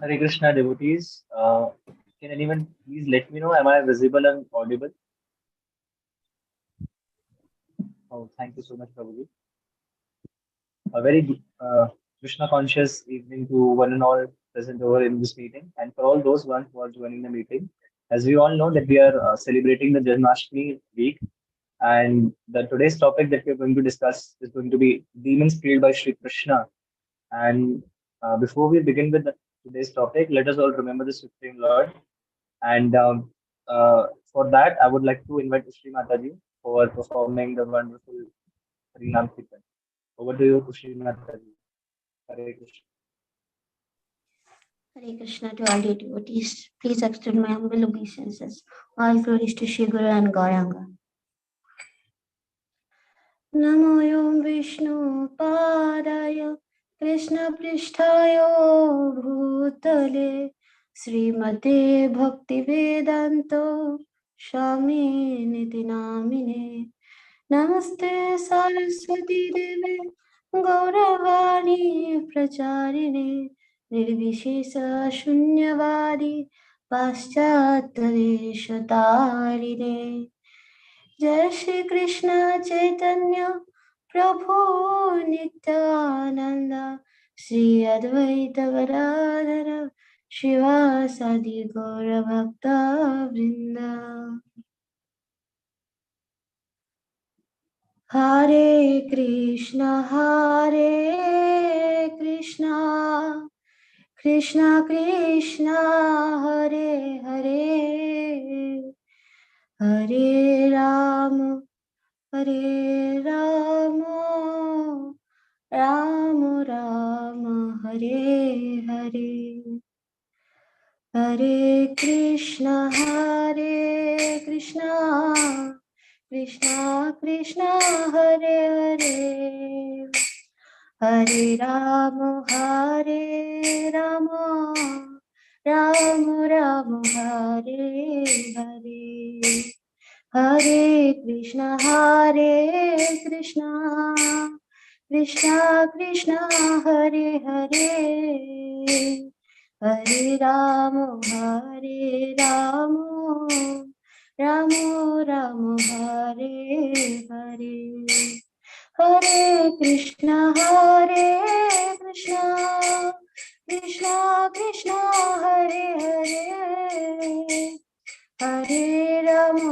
Hare Krishna devotees. Can anyone please let me know? Am I visible and audible? Oh, thank you so much, Prabhuji. A very Krishna conscious evening to one and all present over in this meeting, and for all those ones who are joining the meeting. As we all know that we are celebrating the Janmashtami week, and the today's topic that we are going to discuss is going to be demons killed by Sri Krishna. And before we begin with today's topic, let us all remember the Supreme Lord. And for that, I would like to invite Shri Mataji for performing the wonderful Harinam Kirtan. Over to you, Shri Mataji. Hare Krishna. Hare Krishna to all the devotees. Please extend my humble obeisances. All glories to Shri Guru and Gauranga. Namo Yom Vishnu Padaya Krishna Prishthaya Bhutale Srimate Bhakti Vedanto Swami Niti Namine Namaste Saraswati Deve Gauravani Pracharine Nirvishesa Shunyavadi Paschatadeshatarine Jai Shri Krishna Chaitanya Prabhu Nityananda Shri Advaita Gadadhara Shivasadi Gaura Bhakta Vrinda Hare Krishna Krishna Krishna Hare Hare Hare Rama Hare Rama Rama Rama Hare Hare Hare Krishna Krishna Krishna Hare Hare Hare Rama Rama Rama Hare Hare Hare Krishna Krishna Krishna Hare Hare Hare Rama Rama Rama Hare Hare Hare Krishna Krishna Krishna Hare Hare Hare Rama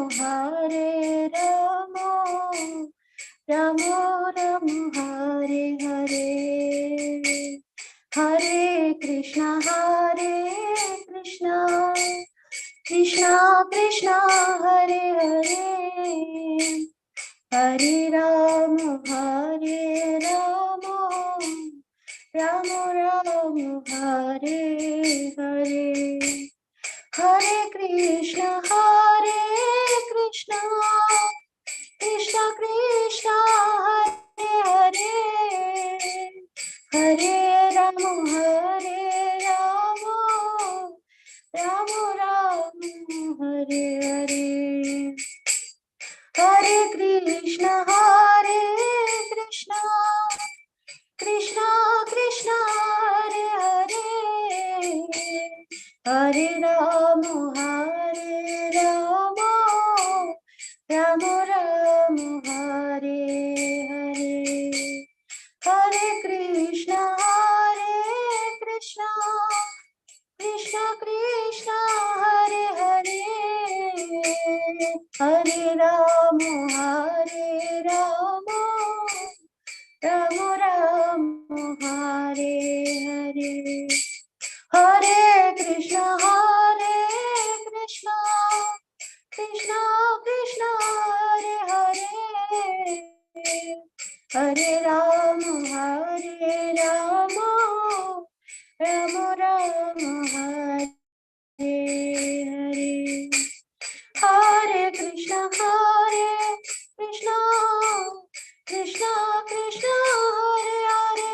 Rama Rama Hare Hare Hare Krishna Krishna Krishna Hare Hare Hare Rama Rama Rama Hare Hare Hare Krishna Krishna Krishna Hare Hare Hare Rama Rama Rama Hare Hare Hare Krishna Krishna Krishna Hare Hare Hare Rama Rama Rama Hare Hare Hare Krishna Krishna Krishna Hare Hare Hare Rama Rama Rama Hare Hare Hare Krishna Krishna Krishna Hare Hare Hare Rama Rama Rama Hare Hare Hare Krishna Krishna Krishna Hare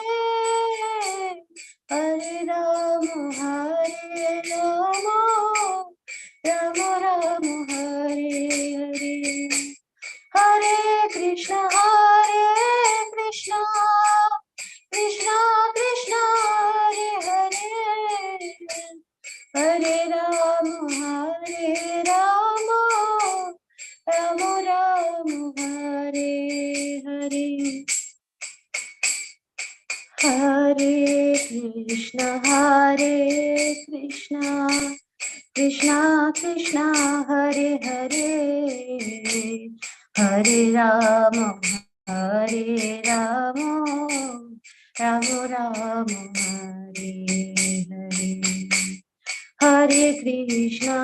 Hare Krishna Krishna Hare Hare Hare Rama Hare Rama Rama Rama Hare Hare Hare Krishna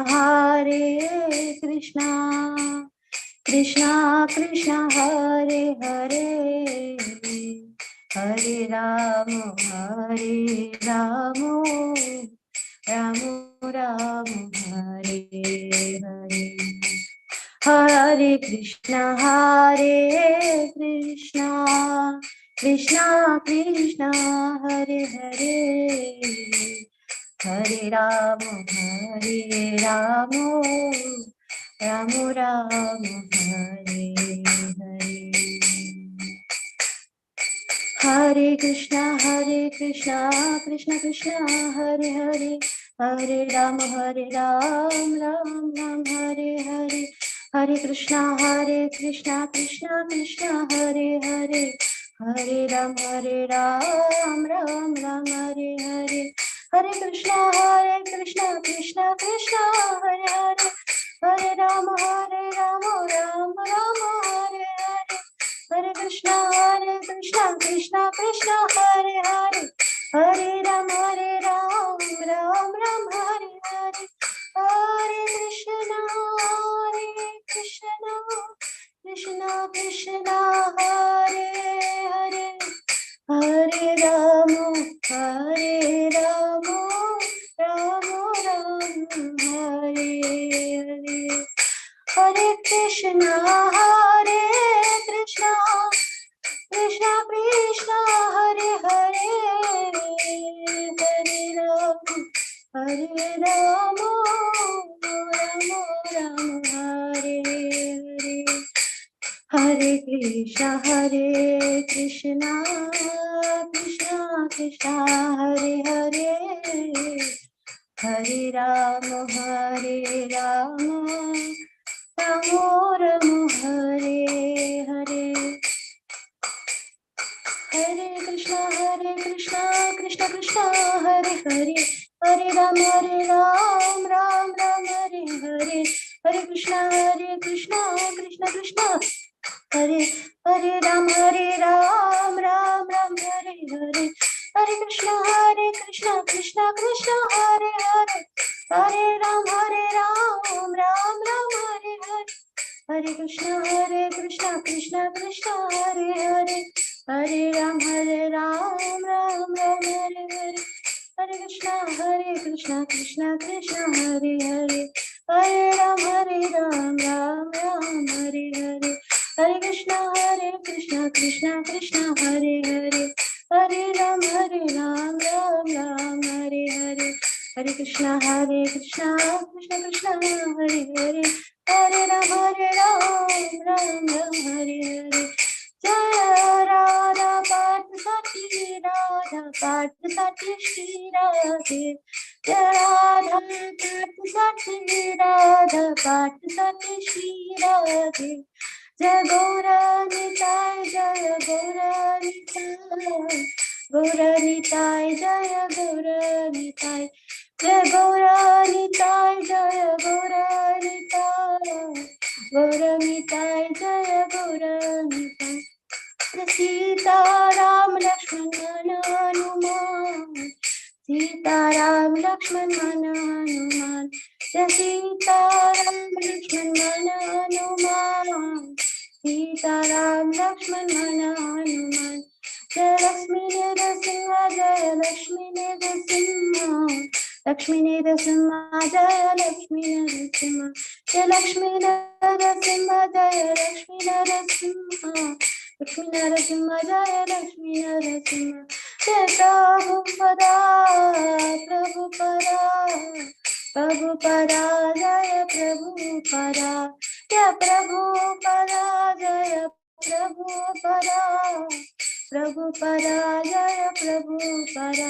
Krishna Krishna Hare Hare Hare Rama Rama Rama Hare Hare Hare Krishna Krishna Krishna Hare Hare Hare Rama Rama Rama Hare Hare Hare Krishna Krishna Krishna Hare Hare Hare Rama Ram Ram Hare Hare Hare Krishna Krishna Krishna Hare Hare Hare Rama Ram Ram Hare Hare Hare Krishna Krishna Krishna Hare Hare Hare Rama Ram Ram Hare Hare Hare Krishna Krishna Krishna Hare Hare Hare Rama Ram Ram Hare Hare Hare Krishna Krishna Krishna Hare Hare Hare Rama Rama Ram Hare Hare Hare Krishna Krishna Krishna Krishna Hare Hare Hare Rama Rama Hare Hare Hare Krishna Krishna Krishna Hare Hare Hare Rama Rama Rama Hare Hare Hare Krishna Krishna Krishna Hare Hare Hare Rama Ram Hare Hare Hare Krishna Krishna Krishna Hare Ram Ram Hare Hare Hare Krishna Krishna Hare Hare Hare Ram Ram Hare Hare Hare Krishna Krishna Hare Hare Hare Ram Ram Hare Hare Hare Krishna Krishna Hare Hare Hare Ram Ram Hare Hare Hare Krishna Krishna Hare Hare Hare Ram Ram Hare Hare Hare Krishna Krishna Hare Hare Hare Ram Ram Hare Hare Jaya Radha Parthasati Radha Parthasati Shri Radhe Jaya Radha Parthasati Radha Parthasati Shri Radhe Jaya Gaura Nitai Jaya Gaura Nitai Gaura Nitai Jaya Gaura Nitai Jaya Gaura Nitai Jaya Gaura Nitai Gaura Nitai Jaya Gaura Nitai Sita Ram Lakshman Hanuman Sita Ram Lakshman Hanuman Sita Ram Lakshman Hanuman Sita Ram Lakshman Hanuman Jaya Lakshmi Narasimha Jaya Lakshmi Narasimha Lakshmi Narasimha Jaya Lakshmi Narasimha Jaya Lakshmi Narasimha Jaya Lakshmi Narasimha Lakshmi Narasimha Jaya Lakshmi Narasimha Jaya Prabhupada Prabhupada Jaya Prabhupada Jaya Prabhupada Jaya Prabhupada Prabhupada Jaya Prabhupada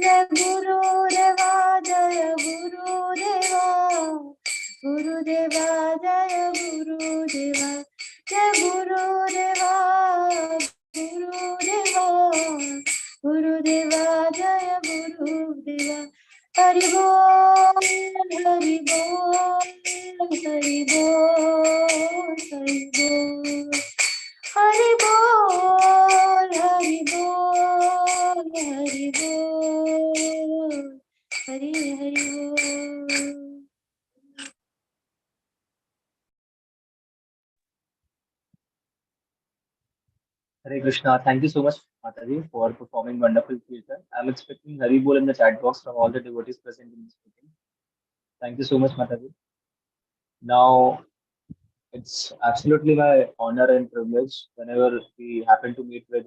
Jaya Guru Deva Jaya Guru Deva Guru Deva Jaya Guru Deva Jaya Guru Deva Guru Deva Gurudeva Jaya Gurudeva Hari Bol Hari Bol Hari Bol Hari Bol Hari Bol Hari Bol Hari Bol Hari Hari Bol. Hare Krishna. Thank you so much, Mataji, for performing wonderful theatre. I'm expecting Hari Bol in the chat box from all the devotees present in this meeting. Thank you so much, Mataji. Now, it's absolutely my honor and privilege whenever we happen to meet with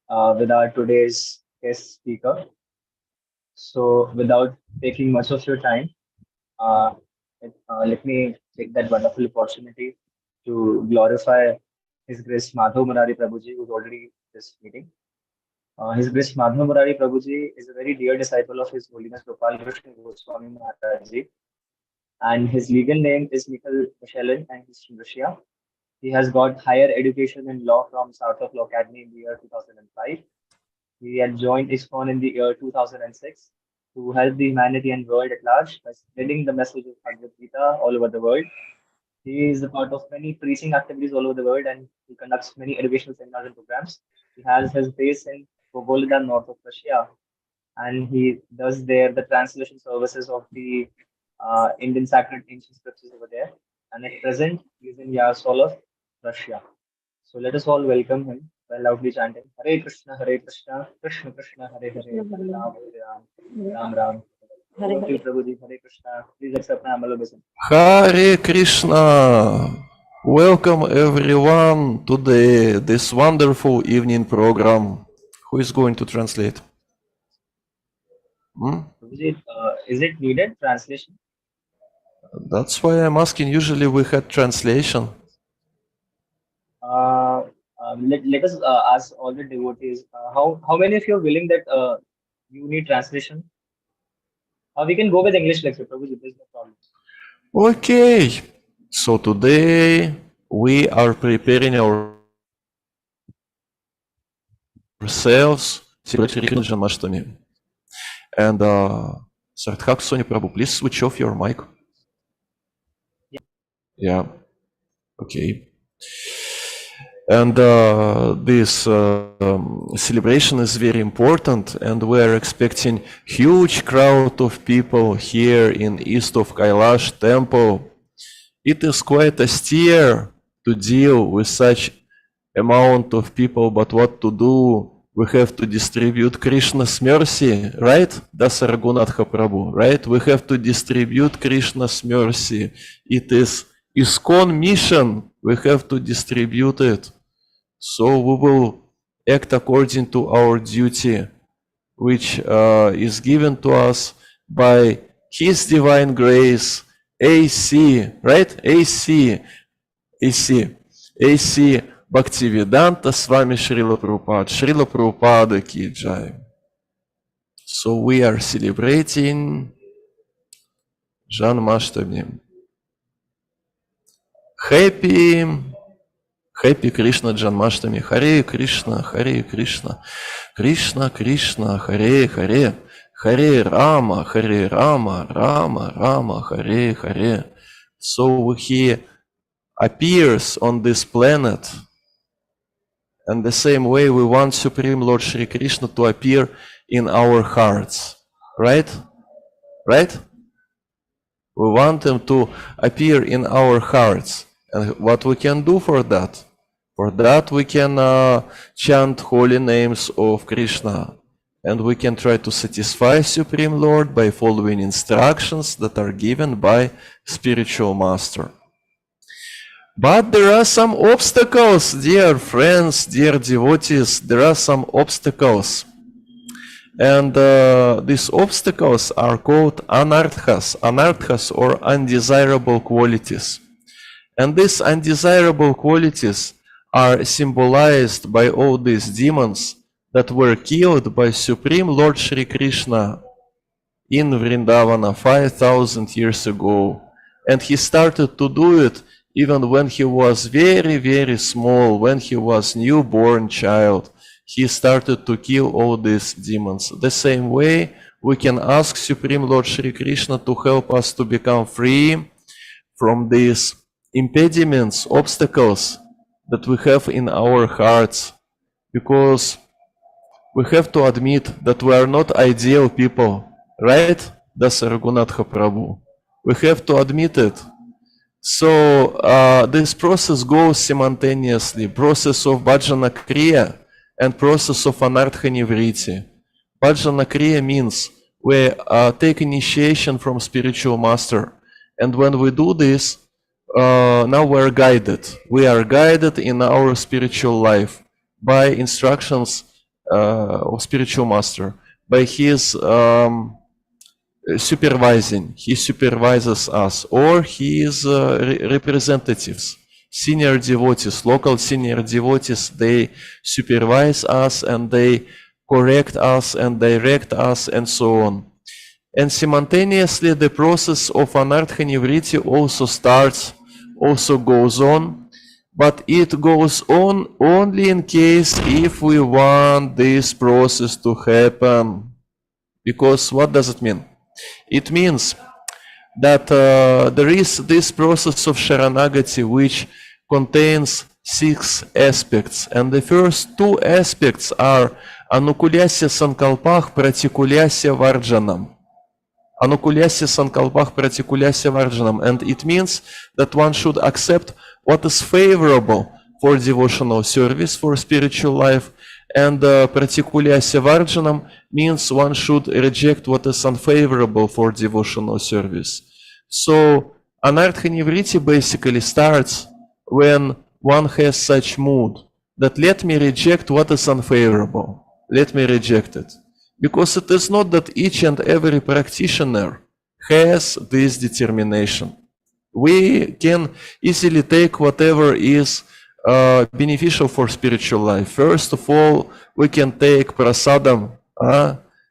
our today's guest speaker. So, without taking much of your time, uh, let me take that wonderful opportunity to glorify His Grace Madhav Murari Prabhuji, who's already in this meeting. His Grace Madhav Murari Prabhuji is a very dear disciple of His Holiness Gopal Krishna Goswami Maharaji, and his legal name is Michael Michelin, and he's from Russia. He has got higher education in law from South of Law Academy in the year 2005. He had joined ISKCON in the year 2006 to help the humanity and world at large by spreading the message of Bhagavad Gita all over the world. He is a part of many preaching activities all over the world, and he conducts many educational seminars and programs. He has his base in Volgograd, north of Russia, and he does there the translation services of the Indian sacred ancient scriptures over there. And at present, he is in Yaroslavl, Russia. So let us all welcome him by loudly chanting Hare Krishna, Krishna Krishna, Hare Hare, Hare Ram, Hare Ram, Ram Ram. Over to you, Prabhuji. Hare Krishna. Please accept my humble obeisance. Hare Krishna! Welcome everyone to this wonderful evening program. Who is going to translate? Prabhuji, is it needed translation? That's why I'm asking. Usually we had translation. Let us ask all the devotees, how many of you are willing that you need translation? We can go with English lecture, Prabhuji, there's no problem. Okay, so today we are preparing ourselves celebrating Janmashtami. And Sarthak Sonia Prabhu, please switch off your mic. Yeah, okay. And this celebration is very important, and we are expecting huge crowd of people here in east of Kailash temple. It is quite austere to deal with such amount of people, but what to do? We have to distribute Krishna's mercy, right? Dasa Raghunatha Prabhu, right? We have to distribute Krishna's mercy. It is ISKCON mission. We have to distribute it. So we will act according to our duty, which is given to us by His Divine Grace, AC, right? AC, Bhaktivedanta Swami Srila Prabhupada, Srila Prabhupada Ki Jai. So we are celebrating Janmashtami. Happy Krishna Janmashtami. Hare Krishna, Hare Krishna, Krishna Krishna, Hare Hare, Hare Rama, Hare Rama, Rama Rama, Hare Hare. So he appears on this planet, and the same way we want Supreme Lord Shri Krishna to appear in our hearts, right? Right? We want him to appear in our hearts. And what we can do for that? For that we can chant holy names of Krishna. And we can try to satisfy Supreme Lord by following instructions that are given by spiritual master. But there are some obstacles, dear friends, dear devotees, there are some obstacles. And these obstacles are called anarthas or undesirable qualities. And these undesirable qualities are symbolized by all these demons that were killed by Supreme Lord Shri Krishna in Vrindavana 5,000 years ago. And he started to do it even when he was very, very small, when he was newborn child. he started to kill all these demons. The same way, we can ask Supreme Lord Shri Krishna to help us to become free from these impediments, obstacles that we have in our hearts, because we have to admit that we are not ideal people, right? Dasa Raghunatha Prabhu. We have to admit it. So this process goes simultaneously, process of Bhajana Kriya and process of Anartha Nivriti. Bhajana Kriya means we take initiation from spiritual master. And when we do this, now we're guided. We are guided in our spiritual life by instructions of spiritual master, by his supervising. He supervises us, or his representatives, senior devotees, local senior devotees, they supervise us and they correct us and direct us and so on. And simultaneously the process of Anartha Nivriti also starts, also goes on, but it goes on only in case if we want this process to happen. Because what does it mean? It means that there is this process of Sharanagati which contains 6 aspects, and the first 2 aspects are Anukulyasya Sankalpah Pratikulyasya Varjanam. Anukulyasya Sankalpah Pratikulyasya Varjanam, and it means that one should accept what is favorable for devotional service, for spiritual life, and Pratikulyasya Varjanam means one should reject what is unfavorable for devotional service. So Anartha Nivriti basically starts when one has such mood that let me reject what is unfavorable, let me reject it. Because it is not that each and every practitioner has this determination. We can easily take whatever is beneficial for spiritual life. First of all, we can take prasadam.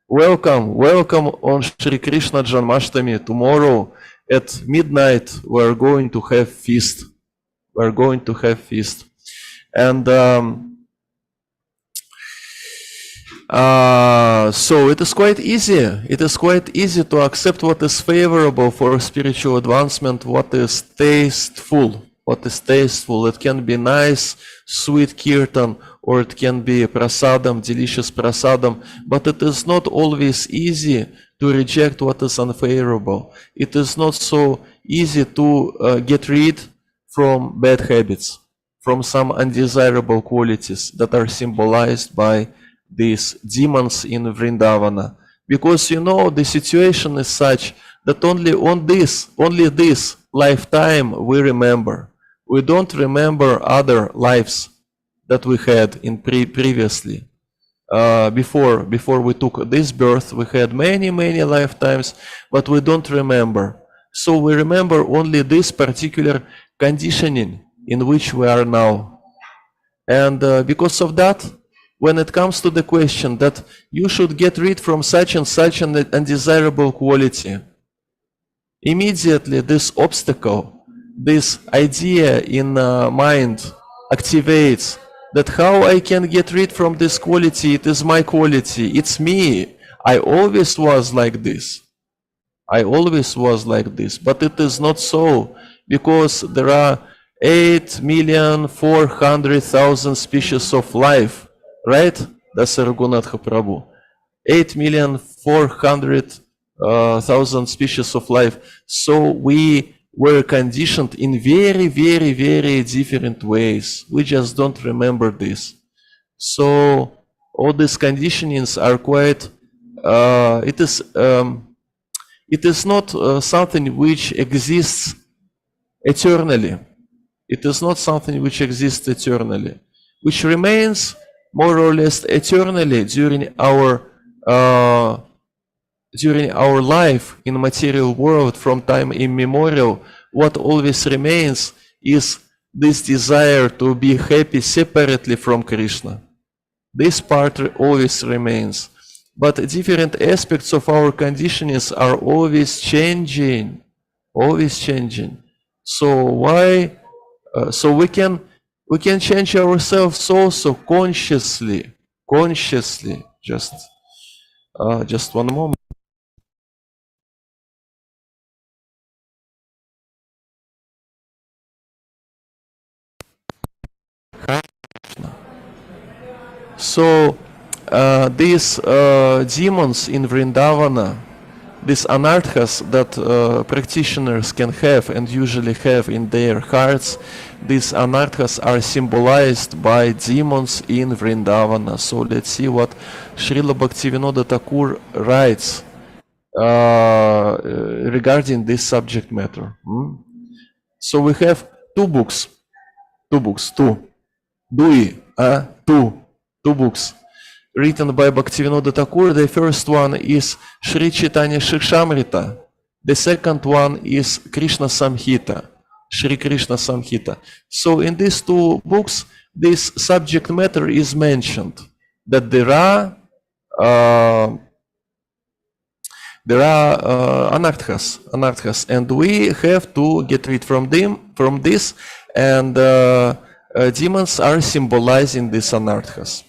Welcome on Shri Krishna Janmashtami. Tomorrow at midnight we're going to have feast. We're going to have feast. And so it is quite easy. It is quite easy to accept what is favorable for spiritual advancement, what is tasteful. What is tasteful? It can be nice, sweet kirtan, or it can be prasadam, delicious prasadam, but it is not always easy to reject what is unfavorable. It is not so easy to get rid from bad habits, from some undesirable qualities that are symbolized by these demons in Vrindavana. Because you know the situation is such that only this lifetime we remember. We don't remember other lives that we had in previously. Before we took this birth, we had many lifetimes, but we don't remember. So we remember only this particular conditioning in which we are now. And because of that, when it comes to the question that you should get rid from such and such an undesirable quality, immediately this obstacle, this idea in mind activates that how I can get rid from this quality, it is my quality, it's me. I always was like this. I always was like this, but it is not so, because there are 8,400,000 species of life, right? That's Raghunatha Prabhu. 8,400,000 species of life. So we were conditioned in very different ways. We just don't remember this. So all these conditionings are quite, it is not something which exists eternally. It is not something which exists eternally, which remains more or less eternally during our life in material world from time immemorial. What always remains is this desire to be happy separately from Krishna. This part always remains. But different aspects of our conditionings are always changing. So why? So we can change ourselves also consciously. consciously, just one moment. So these demons in Vrindavana, these anarthas that practitioners can have and usually have in their hearts, these anarthas are symbolized by demons in Vrindavana. So let's see what Srila Bhaktivinoda Thakur writes regarding this subject matter. So we have two books, two books written by Bhaktivinoda Thakur. The first one is Sri Chaitanya Shikshamrita. The second one is Krishna Samhita, Sri Krishna Samhita. So in these two books, this subject matter is mentioned, that there are anarthas, and we have to get rid from this, and demons are symbolizing these anarthas.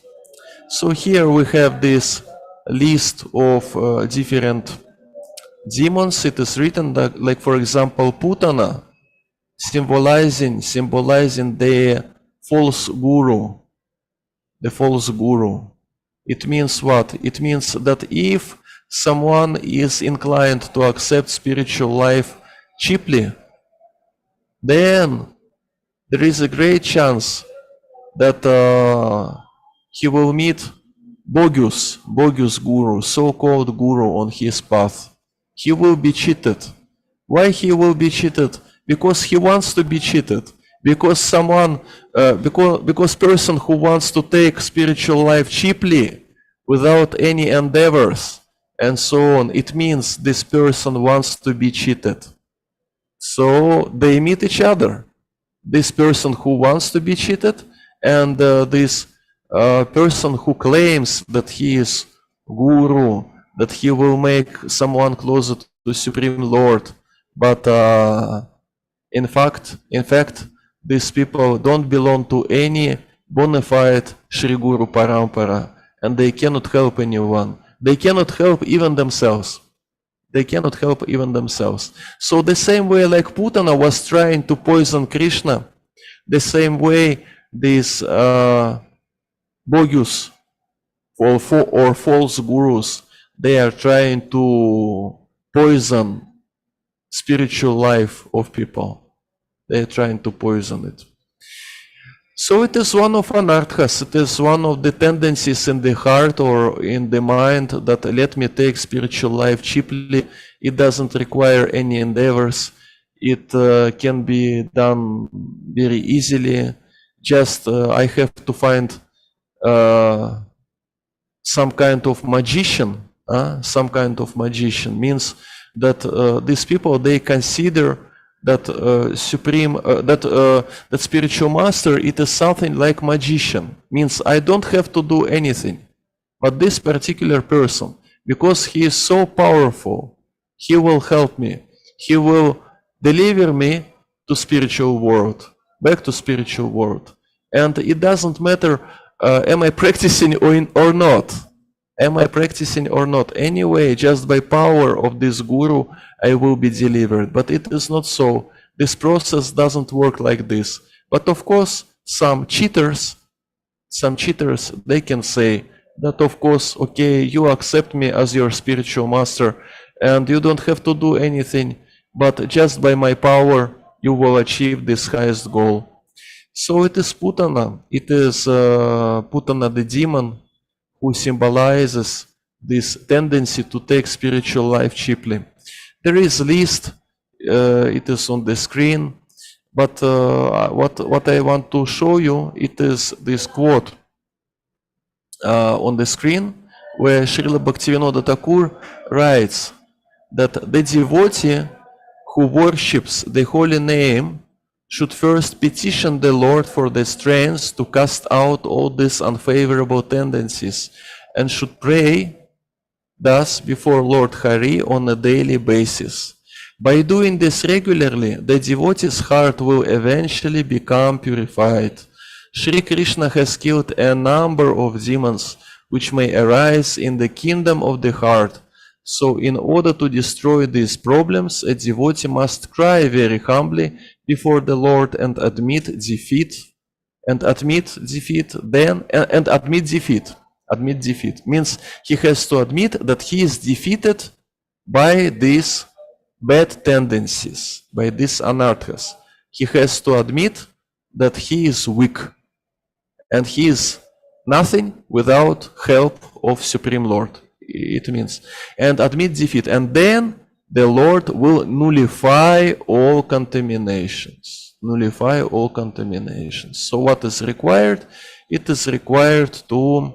So here we have this list of different demons. It is written that, like for example, Putana, symbolizing the false guru, It means what? It means that if someone is inclined to accept spiritual life cheaply, then there is a great chance that he will meet bogus guru, so-called guru on his path. He will be cheated. Why he will be cheated? Because he wants to be cheated. Because someone, because person who wants to take spiritual life cheaply, without any endeavors, and so on, it means this person wants to be cheated. So they meet each other. This person who wants to be cheated, and this person who claims that he is guru, that he will make someone closer to Supreme Lord, but in fact, these people don't belong to any bona fide Shri Guru Parampara, and they cannot help anyone. They cannot help even themselves. So the same way like Putana was trying to poison Krishna, the same way these bogus or false gurus, they are trying to poison spiritual life of people. They are trying to poison it. So it is one of anarthas, it is one of the tendencies in the heart or in the mind that let me take spiritual life cheaply. It doesn't require any endeavors. It can be done very easily. Just I have to find some kind of magician. Means that these people, they consider that that spiritual master, it is something like magician. Means I don't have to do anything, but this particular person, because he is so powerful, he will help me. He will deliver me to spiritual world, back to spiritual world. And it doesn't matter am I practicing or not. Anyway, just by power of this guru, I will be delivered. But it is not so. This process doesn't work like this. But of course, some cheaters, they can say that, of course, okay, you accept me as your spiritual master, and you don't have to do anything, but just by my power, you will achieve this highest goal. So it is Putana. It is Putana the demon, who symbolizes this tendency to take spiritual life cheaply. There is a list, it is on the screen, but what I want to show you, it is this quote on the screen, where Srila Bhaktivinoda Thakur writes that the devotee who worships the holy name should first petition the Lord for the strength to cast out all these unfavorable tendencies, and should pray thus before Lord Hari on a daily basis. By doing this regularly, the devotee's heart will eventually become purified. Sri Krishna has killed a number of demons which may arise in the kingdom of the heart. So in order to destroy these problems, a devotee must cry very humbly before the Lord and admit defeat. And admit defeat means he has to admit that he is defeated by these bad tendencies, by these anarthas. He has to admit that he is weak and he is nothing without help of Supreme Lord. It means, and admit defeat, and then the Lord will nullify all contaminations. Nullify all contaminations. So what is required? It is required to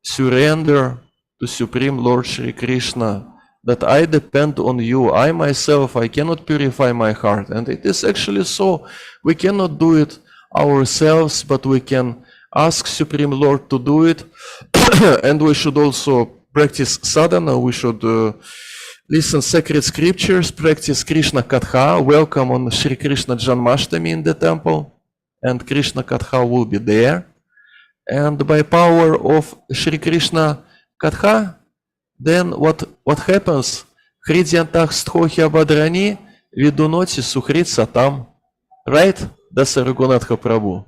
surrender to Supreme Lord Shri Krishna, that I depend on you. I myself, I cannot purify my heart. And it is actually so. We cannot do it ourselves, but we can ask Supreme Lord to do it. And we should also practice sadhana. We should listen sacred scriptures, practice Krishna Katha. Welcome on Shri Krishna Janmashtami in the temple, and Krishna Katha will be there. And by power of Shri Krishna Katha, then what happens? Хридьянтах стхохи абадрани видуноти сухрит сатам. Right? That's Raghunatha Prabhu.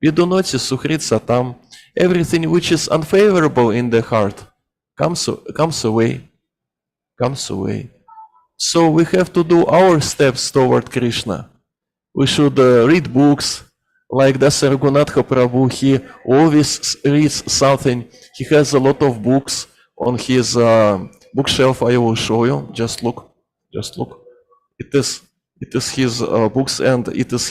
Vidunoti sukhrit satam. Everything which is unfavorable in the heart comes away. Comes away. So we have to do our steps toward Krishna. We should read books like Dasa Raghunatha Prabhu. He always reads something. He has a lot of books on his bookshelf. I will show you. Just look. Just look. It is his books, and it is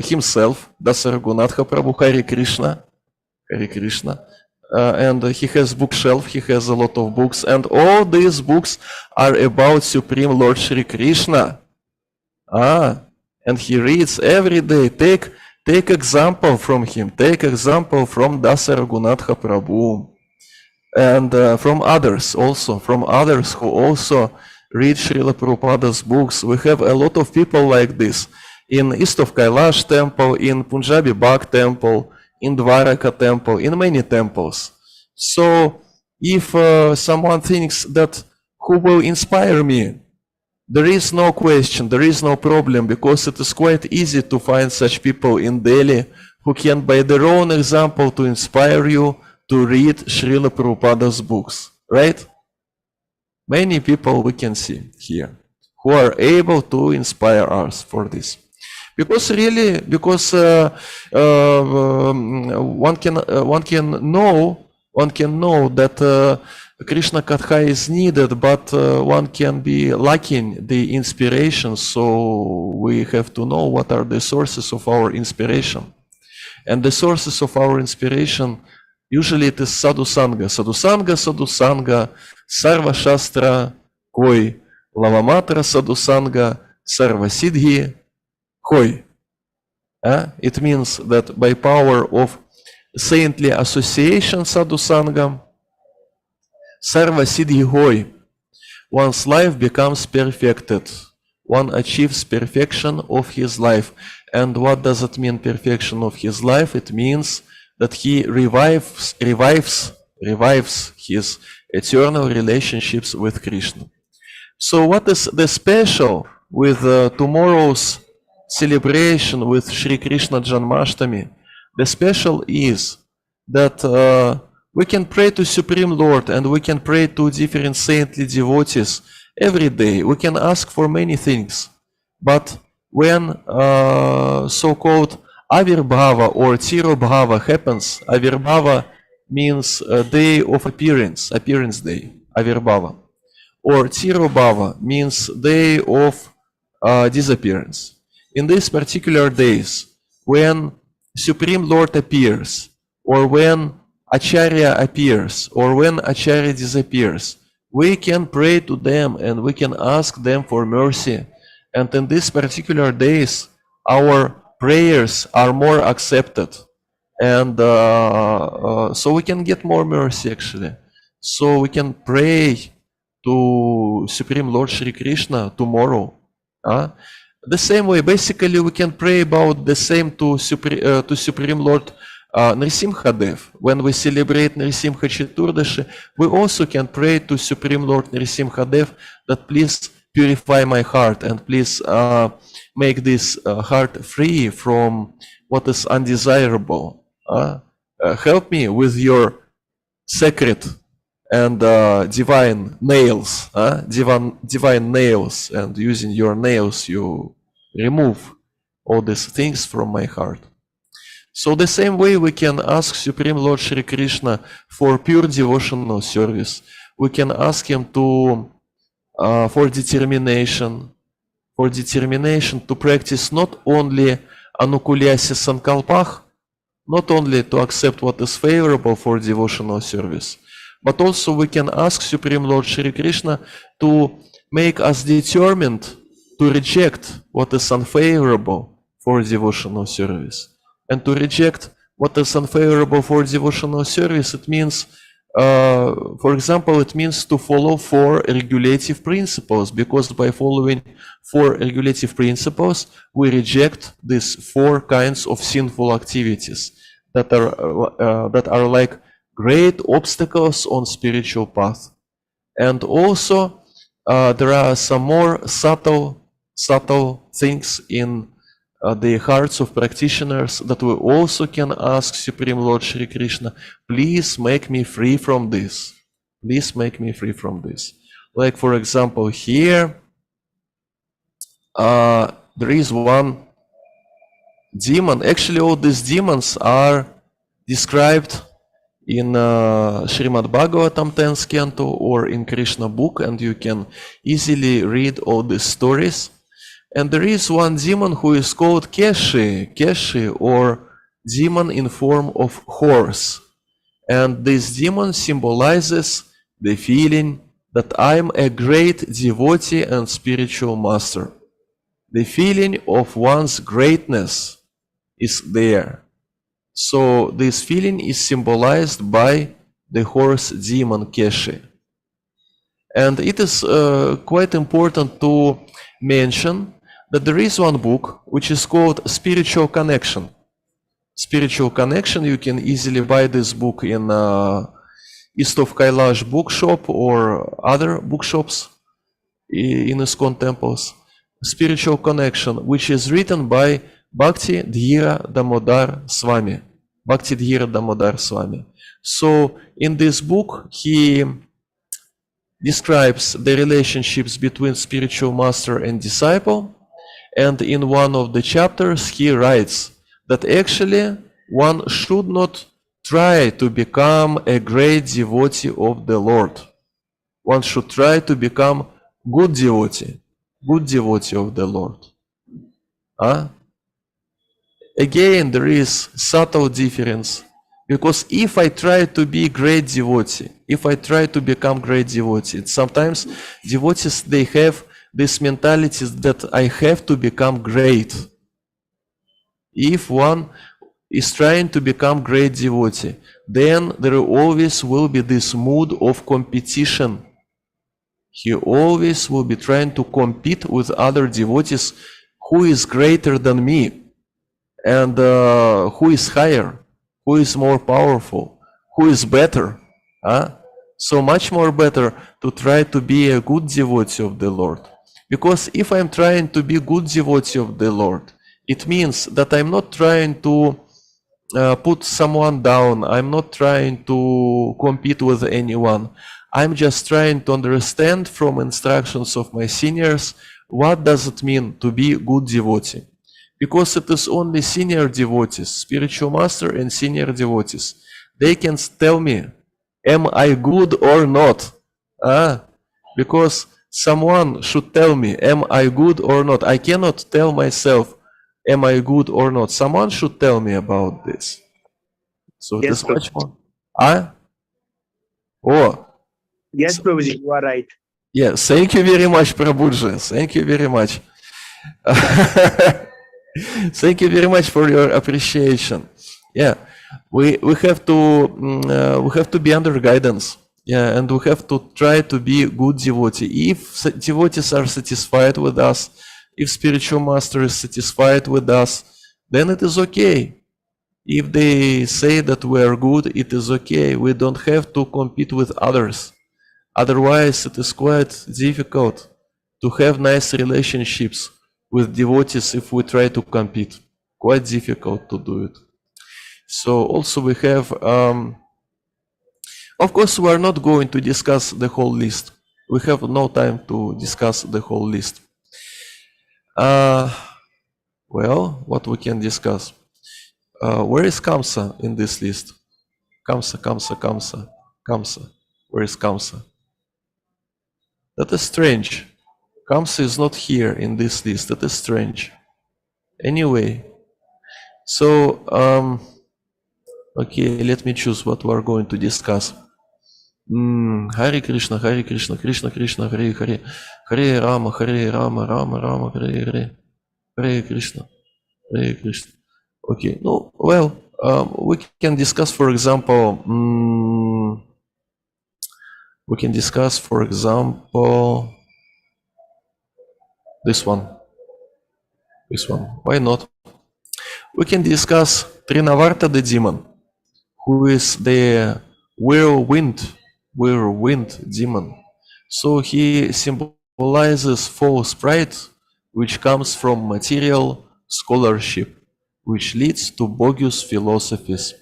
himself, Dasa Raghunatha Prabhu, Hare Krishna. Hare Krishna. And he has bookshelf, he has a lot of books, and all these books are about Supreme Lord Shri Krishna. And he reads every day. Take example from him. Take example from Dasa Raghunatha Prabhu. And from others also, from others who also read Srila Prabhupada's books. We have a lot of people like this in East of Kailash temple, in Punjabi Bagh temple, in Dwaraka temple, in many temples. So if someone thinks that who will inspire me, there is no question, there is no problem, because it is quite easy to find such people in Delhi who can, by their own example, to inspire you to read Srila Prabhupada's books, right? Many people we can see here who are able to inspire us for this. Because really, because one can know that Krishna Katha is needed, but one can be lacking the inspiration. So we have to know what are the sources of our inspiration. And the sources of our inspiration, usually it is sadhu sangha. Sadhu sangha, sadhu sangha, sarva shastra koi, lavamatra sadhu sangha, sarva siddhi koi. It means that by power of saintly association sadhu sangha, sarva siddhi koi, one's life becomes perfected. One achieves perfection of his life. And what does it mean, perfection of his life? It means that he revives his eternal relationships with Krishna. So what is the special with tomorrow's celebration with Shri Krishna Janmashtami? The special is that we can pray to Supreme Lord, and we can pray to different saintly devotees every day. We can ask for many things. But when so-called Avirbhava or Tirobhava happens, Avirbhava means a day of appearance day, Avirbhava. Or Tirobhava means day of disappearance. In these particular days, when Supreme Lord appears, or when Acharya appears, or when Acharya disappears, we can pray to them and we can ask them for mercy. And in these particular days, our prayers are more accepted. And so we can get more mercy, actually. So we can pray to Supreme Lord Shri Krishna tomorrow. the same way, basically, we can pray about the same to Supreme Lord Nrisimhadev. When we celebrate Nrisimha Chaturdashi, we also can pray to Supreme Lord Nrisimhadev that please purify my heart and please make this heart free from what is undesirable. Help me with your sacred and divine nails, divine nails, and using your nails you remove all these things from my heart. So the same way we can ask Supreme Lord Shri Krishna for pure devotional service. We can ask him to for determination to practice not only anukulyasi sankalpah, not only to accept what is favorable for devotional service, but also we can ask Supreme Lord Shri Krishna to make us determined to reject what is unfavorable for devotional service. And to reject what is unfavorable for devotional service, it means, for example, it means to follow 4 regulative principles, because by following 4 regulative principles, we reject these 4 kinds of sinful activities that are like great obstacles on spiritual path. And also, there are some more subtle things in the hearts of practitioners that we also can ask Supreme Lord Shri Krishna, please make me free from this. Please make me free from this. Like, for example, here, there is one demon. Actually, all these demons are described in Srimad Bhagavatam 10th canto or in Krishna book, and you can easily read all these stories. And there is one demon who is called Keshi, or demon in form of horse. And this demon symbolizes the feeling that I'm a great devotee and spiritual master. The feeling of one's greatness is there. So this feeling is symbolized by the horse demon Keshi. And it is quite important to mention that there is one book which is called Spiritual Connection. Spiritual Connection, you can easily buy this book in East of Kailash bookshop or other bookshops in ISKCON temples. Spiritual Connection, which is written by Bhakti Dhira Damodar Swami. Bhakti Dhira Damodar Swami. So in this book, he describes the relationships between spiritual master and disciple. And in one of the chapters, he writes that actually one should not try to become a great devotee of the Lord. One should try to become good devotee of the Lord. Again, there is subtle difference, because if I try to be great devotee, if I try to become great devotee, sometimes devotees, they have this mentality that I have to become great. If one is trying to become great devotee, then there always will be this mood of competition. He always will be trying to compete with other devotees who is greater than me, and who is higher, who is more powerful, who is better. So much more better to try to be a good devotee of the Lord. Because if I'm trying to be good devotee of the Lord, it means that I'm not trying to put someone down. I'm not trying to compete with anyone. I'm just trying to understand from instructions of my seniors, what does it mean to be good devotee? Because it is only senior devotees, spiritual master and senior devotees. They can tell me, am I good or not? Because someone should tell me, am I good or not? I cannot tell myself, am I good or not? Someone should tell me about this. So Yes, it is much Prabhuji. more. Oh, Yes, Prabhuji, you are right. yeah, thank you very much, Prabhuji. Thank you very much. Thank you very much for your appreciation. Yeah, we have to be under guidance. Yeah, and we have to try to be good devotee. If devotees are satisfied with us, If spiritual master is satisfied with us, then it is okay. If they say that we are good, it is okay. We don't have to compete with others. Otherwise, it is quite difficult to have nice relationships with devotees if we try to compete. Quite difficult to do it. So also we have, of course, we are not going to discuss the whole list. We have no time to discuss the whole list. Well, what we can discuss? Where is Kamsa in this list? Kamsa. Where is Kamsa? That is strange. Kamsa is not here in this list. That is strange. Anyway, so, okay, let me choose what we are going to discuss. Hare Krishna, Krishna Krishna, Hare Hare, Hare Rama, Rama, Hare Hare, Hare Krishna, Hare Krishna. Okay, no, well, we can discuss, for example, this one. Why not? We can discuss Trinavarta the demon, who is the whirlwind demon. So he symbolizes false pride, which comes from material scholarship, which leads to bogus philosophies.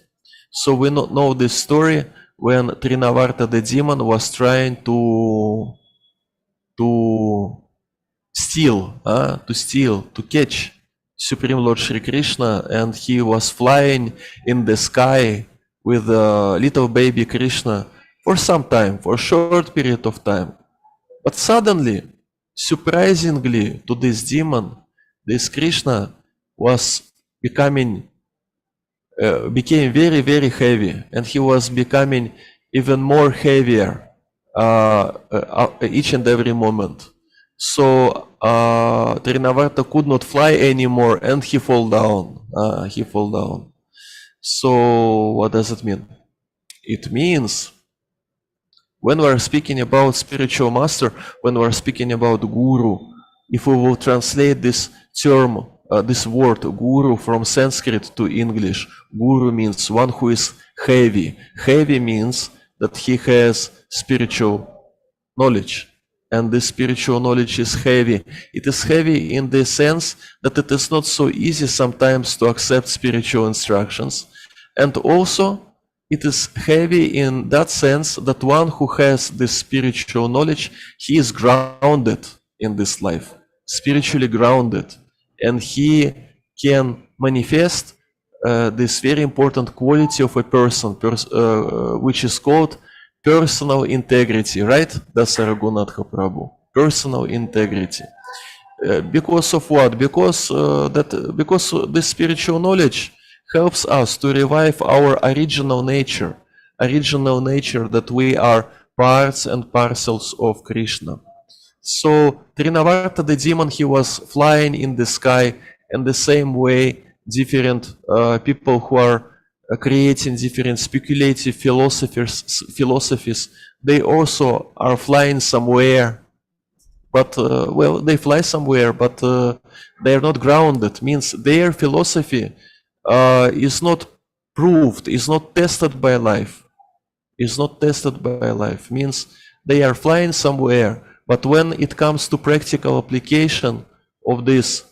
So we know this story when Trinavarta the demon was trying to catch Supreme Lord Shri Krishna, and he was flying in the sky with little baby Krishna for some time, for a short period of time. But suddenly, surprisingly to this demon, this Krishna became very, very heavy, and he was becoming even more heavier each and every moment. So Trinavarta could not fly anymore, and he fell down. So what does it mean? It means when we are speaking about spiritual master, when we are speaking about guru, if we will translate this term, this word guru from Sanskrit to English, guru means one who is heavy. Heavy means that he has spiritual knowledge. And this spiritual knowledge is heavy. It is heavy in the sense that it is not so easy sometimes to accept spiritual instructions. And also, it is heavy in that sense that one who has this spiritual knowledge, he is grounded in this life, spiritually grounded. And he can manifest this very important quality of a person, which is called personal integrity, right? That's Raghunatha Prabhu. Personal integrity. Because of what? Because this spiritual knowledge helps us to revive our original nature that we are parts and parcels of Krishna. So Trinavarta the demon, he was flying in the sky, and the same way different people who are creating different speculative philosophies, they also are flying somewhere, but well, they fly somewhere, but they are not grounded. Means their philosophy is not proved, is not tested by life. Means they are flying somewhere, but when it comes to practical application of this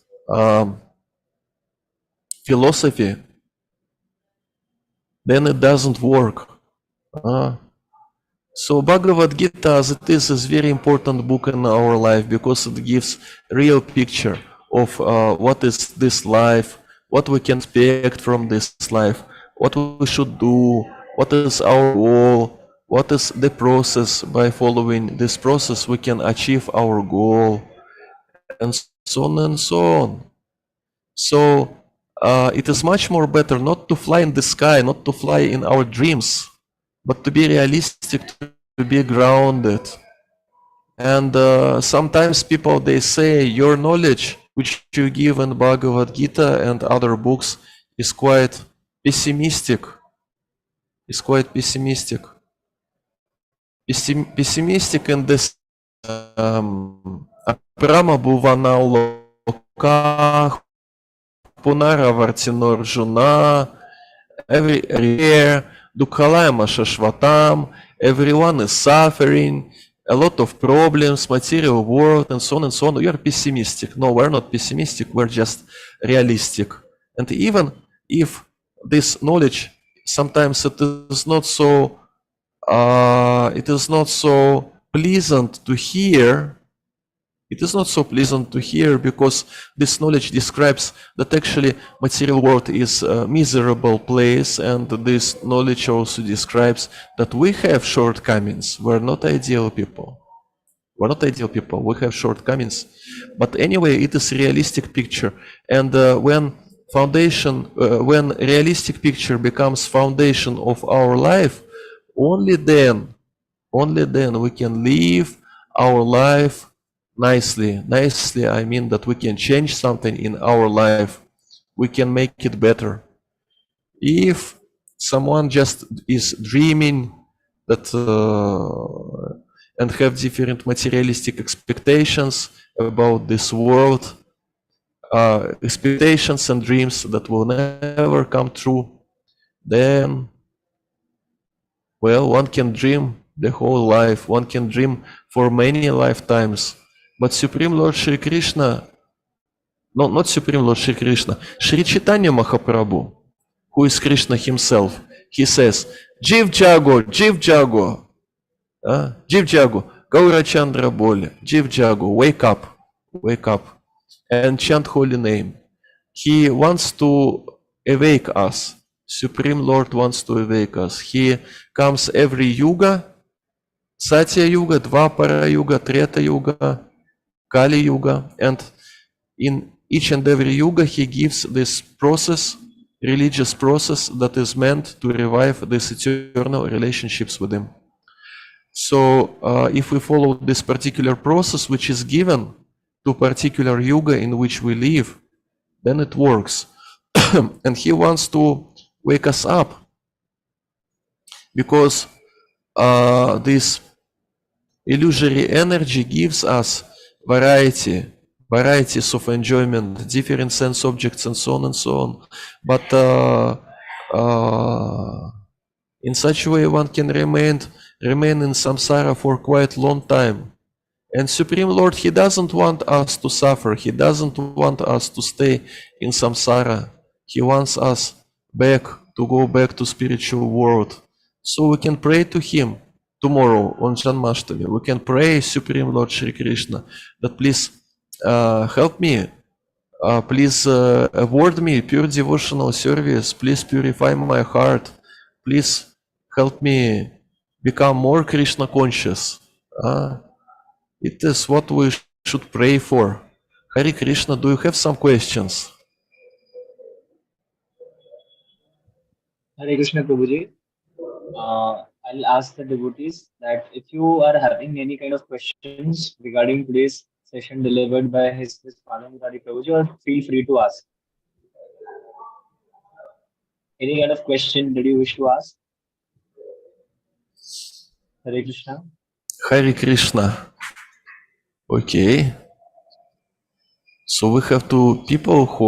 philosophy, then it doesn't work. So Bhagavad Gita, as it is very important book in our life, because it gives real picture of what is this life, what we can expect from this life, what we should do, what is our goal, what is the process. By following this process, we can achieve our goal, and so on and so on. So it is much more better not to fly in the sky, not to fly in our dreams, but to be realistic, to be grounded. And sometimes people, they say your knowledge which you give in Bhagavad Gita and other books is quite pessimistic. Pessimistic in this Prama Bhuvanaloka. Lokah, Punaravartinorjuna, everywhere, Dukhalayama Shashvatam, everyone is suffering, a lot of problems, material world, and so on and so on. We are pessimistic. No, we're not pessimistic, we're just realistic. And even if this knowledge, sometimes it is not so pleasant to hear. It is not so pleasant to hear because this knowledge describes that actually material world is a miserable place, and this knowledge also describes that we have shortcomings. We're not ideal people. We're not ideal people. We have shortcomings. But anyway, it is a realistic picture. And when realistic picture becomes foundation of our life, only then we can live our life nicely. Nicely, I mean that we can change something in our life. We can make it better. If someone just is dreaming that and have different materialistic expectations about this world, expectations and dreams that will never come true, then, well, one can dream the whole life, one can dream for many lifetimes. But Supreme Lord Shri Krishna, no, not Supreme Lord Shri Krishna, Shri Chaitanya Mahaprabhu, who is Krishna himself, he says, Jiv Jago, Jiv Jago, Jiv Jago, Gaura Chandra Bole, Jiv Jago, wake up, and chant holy name. He wants to awake us. Supreme Lord wants to awake us. He comes every yuga, Satya Yuga, Dvapara Yuga, Treta Yuga, Kali Yuga, and in each and every yuga he gives this process, religious process that is meant to revive these eternal relationships with him. So if we follow this particular process which is given to particular yuga in which we live, then it works. And he wants to wake us up because this illusory energy gives us varieties of enjoyment, different sense objects, and so on and so on. But in such a way, one can remain in samsara for quite long time. And Supreme Lord, he doesn't want us to suffer. He doesn't want us to stay in samsara. He wants us to go back to spiritual world. So we can pray to him tomorrow on Janmashtami. We can pray Supreme Lord Shri Krishna that please help me, please award me pure devotional service, please purify my heart, please help me become more Krishna conscious. It is what we should pray for. Hare Krishna, do you have some questions? Hare Krishna, Prabhuji. I'll ask the devotees that if you are having any kind of questions regarding today's session delivered by his father Murari Prabhuji, feel free to ask. Any kind of question that you wish to ask? Hare Krishna. Hare Krishna. Okay. So we have two people who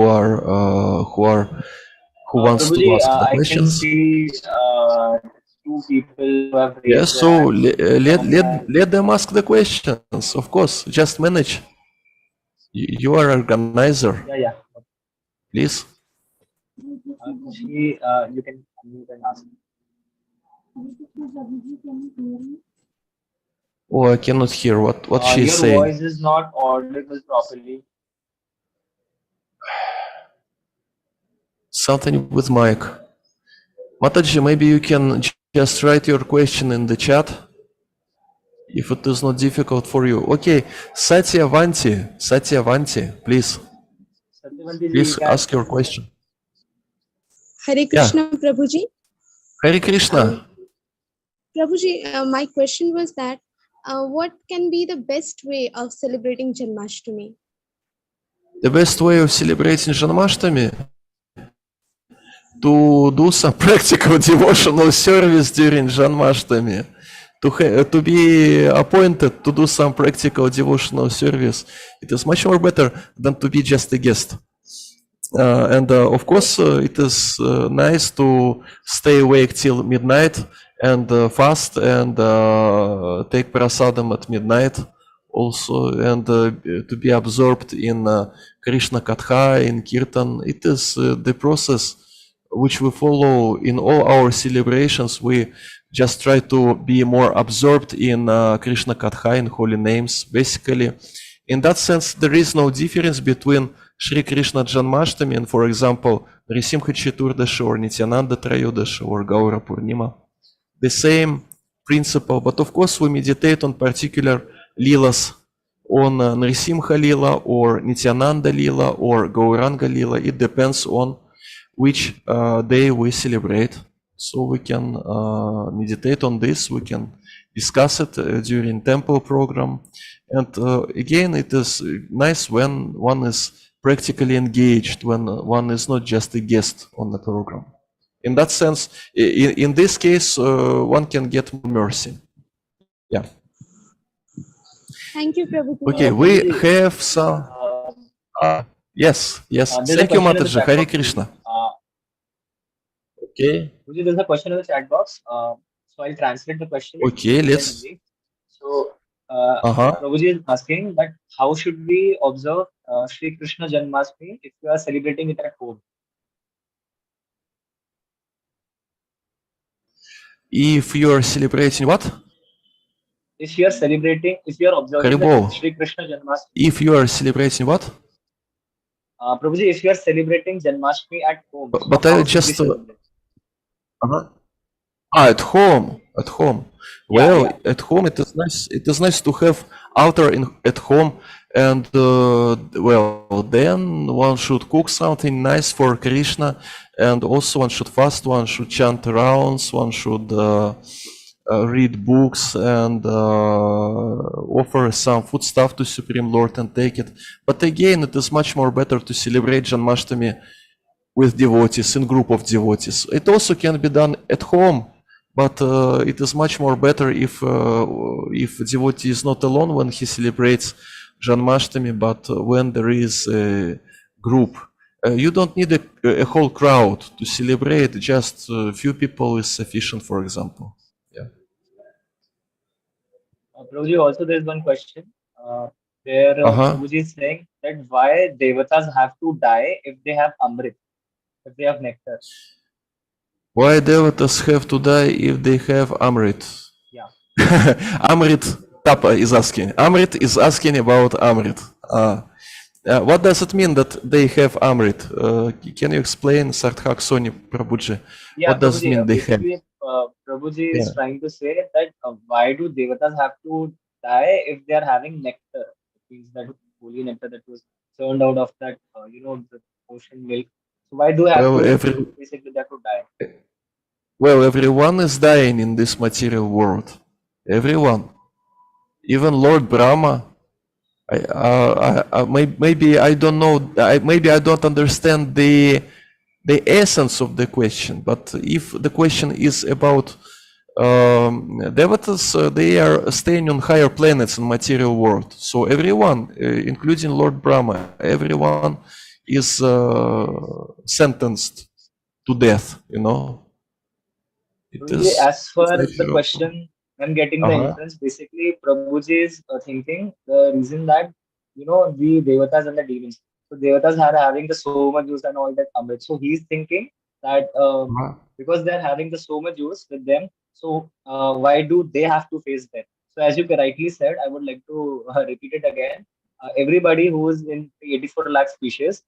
wants Prabhuji, to ask the I can questions. see two people who have raised Yes, so their hand. let them ask the questions. Of course, just manage. You are organizer. Yeah. Please. She, you can unmute and ask. Oh, I cannot hear what she's your saying. Your voice is not audible properly. Something with mic. Mataji, maybe you can just write your question in the chat if it is not difficult for you. Okay, Satyavanti, please. Please ask your question. Hare Krishna, yeah. Prabhuji. Hare Krishna. Prabhuji, my question was that what can be the best way of celebrating Janmashtami? The best way of celebrating Janmashtami? To do some practical devotional service during Janmashtami. to be appointed to do some practical devotional service. It is much more better than to be just a guest. And of course, it is nice to stay awake till midnight and fast and take prasadam at midnight also, and to be absorbed in Krishna Katha, in Kirtan. It is the process which we follow in all our celebrations. We just try to be more absorbed in Krishna Katha, in holy names. Basically, in that sense, there is no difference between Shri Krishna Janmashtami and, for example, Nrisimha Chaturdashi or Nityananda Trayodashi or Gaura Purnima. The same principle, but of course we meditate on particular lilas, on Nrisimha Lila or Nityananda Lila or Gauranga Lila. It depends on which day we celebrate. So we can meditate on this, we can discuss it during temple program. And again, it is nice when one is practically engaged, when one is not just a guest on the program. In that sense, in this case, one can get mercy. Yeah. Thank you, Prabhuji. Okay, we have some. Yes. There's Thank a you, question in the Mataji. chat Hare box. Krishna. Okay. There's a question in the chat box. So I'll translate the question. Okay, let's. So Prabhuji is asking that how should we observe Shri Krishna Janmashtami if we are celebrating it at home? If you are celebrating what? If you are observing the Shri Krishna Janmashtami. If you are celebrating what? Prabhuji, if you are celebrating Janmashtami at home. But I just. At home. Well, at home it is nice. It is nice to have altar at home, and well, then one should cook something nice for Krishna, and also one should fast. One should chant rounds. One should read books and offer some food stuff to Supreme Lord and take it. But again, it is much more better to celebrate Janmashtami with devotees, in group of devotees. It also can be done at home. But it is much more better if a devotee is not alone when he celebrates Janmashtami, but when there is a group. You don't need a whole crowd to celebrate, just a few people is sufficient, for example. Yeah. Prabhuji, also there's one question. Where Prabhuji is saying that why devatas have to die if they have amrit, if they have nectar. Why devatas have to die if they have Amrit? Yeah. Amrit, Tapa is asking. Amrit is asking about Amrit. What does it mean that they have Amrit? Can you explain, Sarthak Soni Prabhuji? Yeah, what does it mean they have? Prabhuji is trying to say that why do devatas have to die if they are having nectar? It means that holy nectar that was turned out of that, the ocean milk. So why do they have to basically they have to die? Well, everyone is dying in this material world. Everyone, even Lord Brahma. Maybe I don't know. Maybe I don't understand the essence of the question. But if the question is about devatas, they are staying on higher planets in material world. So everyone, including Lord Brahma, everyone is sentenced to death. As for the question, I'm getting the inference. Basically, Prabhuji is thinking the reason that the devatas and the demons. So devatas are having the so much juice and all that amrit. So he's thinking that because they're having the so much juice with them, so why do they have to face death? So as you rightly said, I would like to repeat it again. Everybody who is in the 84 lakh species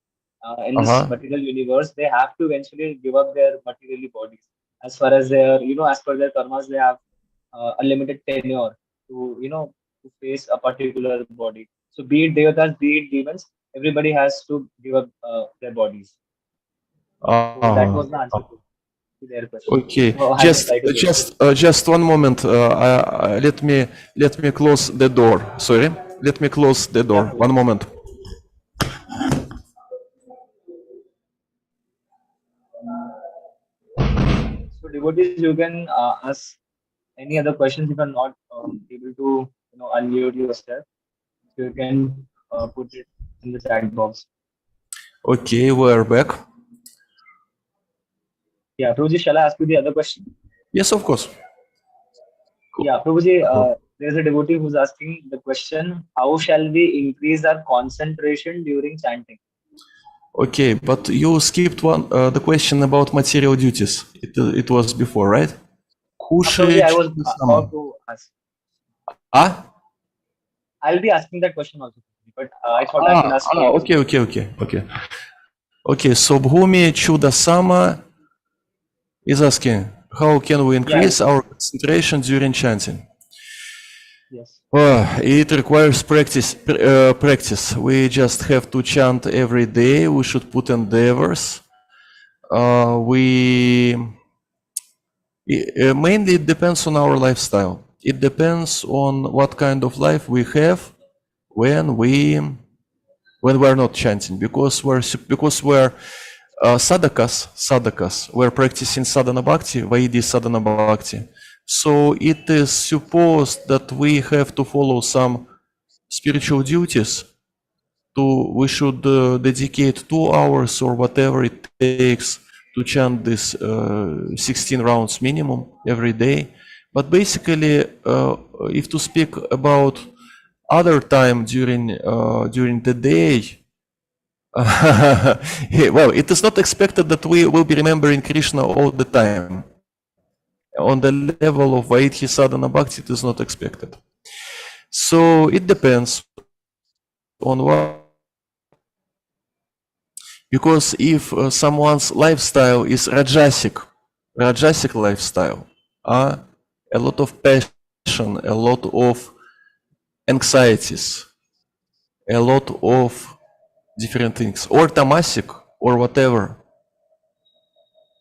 in this material universe, they have to eventually give up their material bodies. As far as their, as per their karmas, they have unlimited tenure to face a particular body. So be it devatas, be it demons, everybody has to give up their bodies. So that was the answer to their question. Okay, So just 1 moment. Let me close the door. Sorry, let me close the door. 1 moment. So devotees, you can ask any other questions, if you're not able to unmute yourself, so you can put it in the chat box. Okay, we're back. Yeah, Prabhuji, shall I ask you the other question? Yes, of course. Yeah, Prabhuji, there's a devotee who's asking the question: how shall we increase our concentration during chanting? Okay, but you skipped the question about material duties. It was before, right? Prabhuji, Kушает I was чудо-сама. about to ask. А? I'll be asking that question also, but I thought I should ask you. Okay. So Bhumi Chudasama is asking, how can we increase our concentration during chanting? Yes. It requires practice. We just have to chant every day. We should put endeavors. Mainly it depends on our lifestyle. It depends on what kind of life we have when we're not chanting, because we're sadhakas, we're practicing sadhana bhakti, Vaidhi sadhana bhakti. So it is supposed that we have to follow some spiritual duties. We should dedicate 2 hours or whatever it takes to chant this 16 rounds minimum every day. But basically, if to speak about other time during the day, well, it is not expected that we will be remembering Krishna all the time. On the level of Vaidhi sadhana bhakti, it is not expected. So it depends on what. Because if someone's lifestyle is rajasic lifestyle, a lot of passion, a lot of anxieties, a lot of different things, or tamasic, or whatever.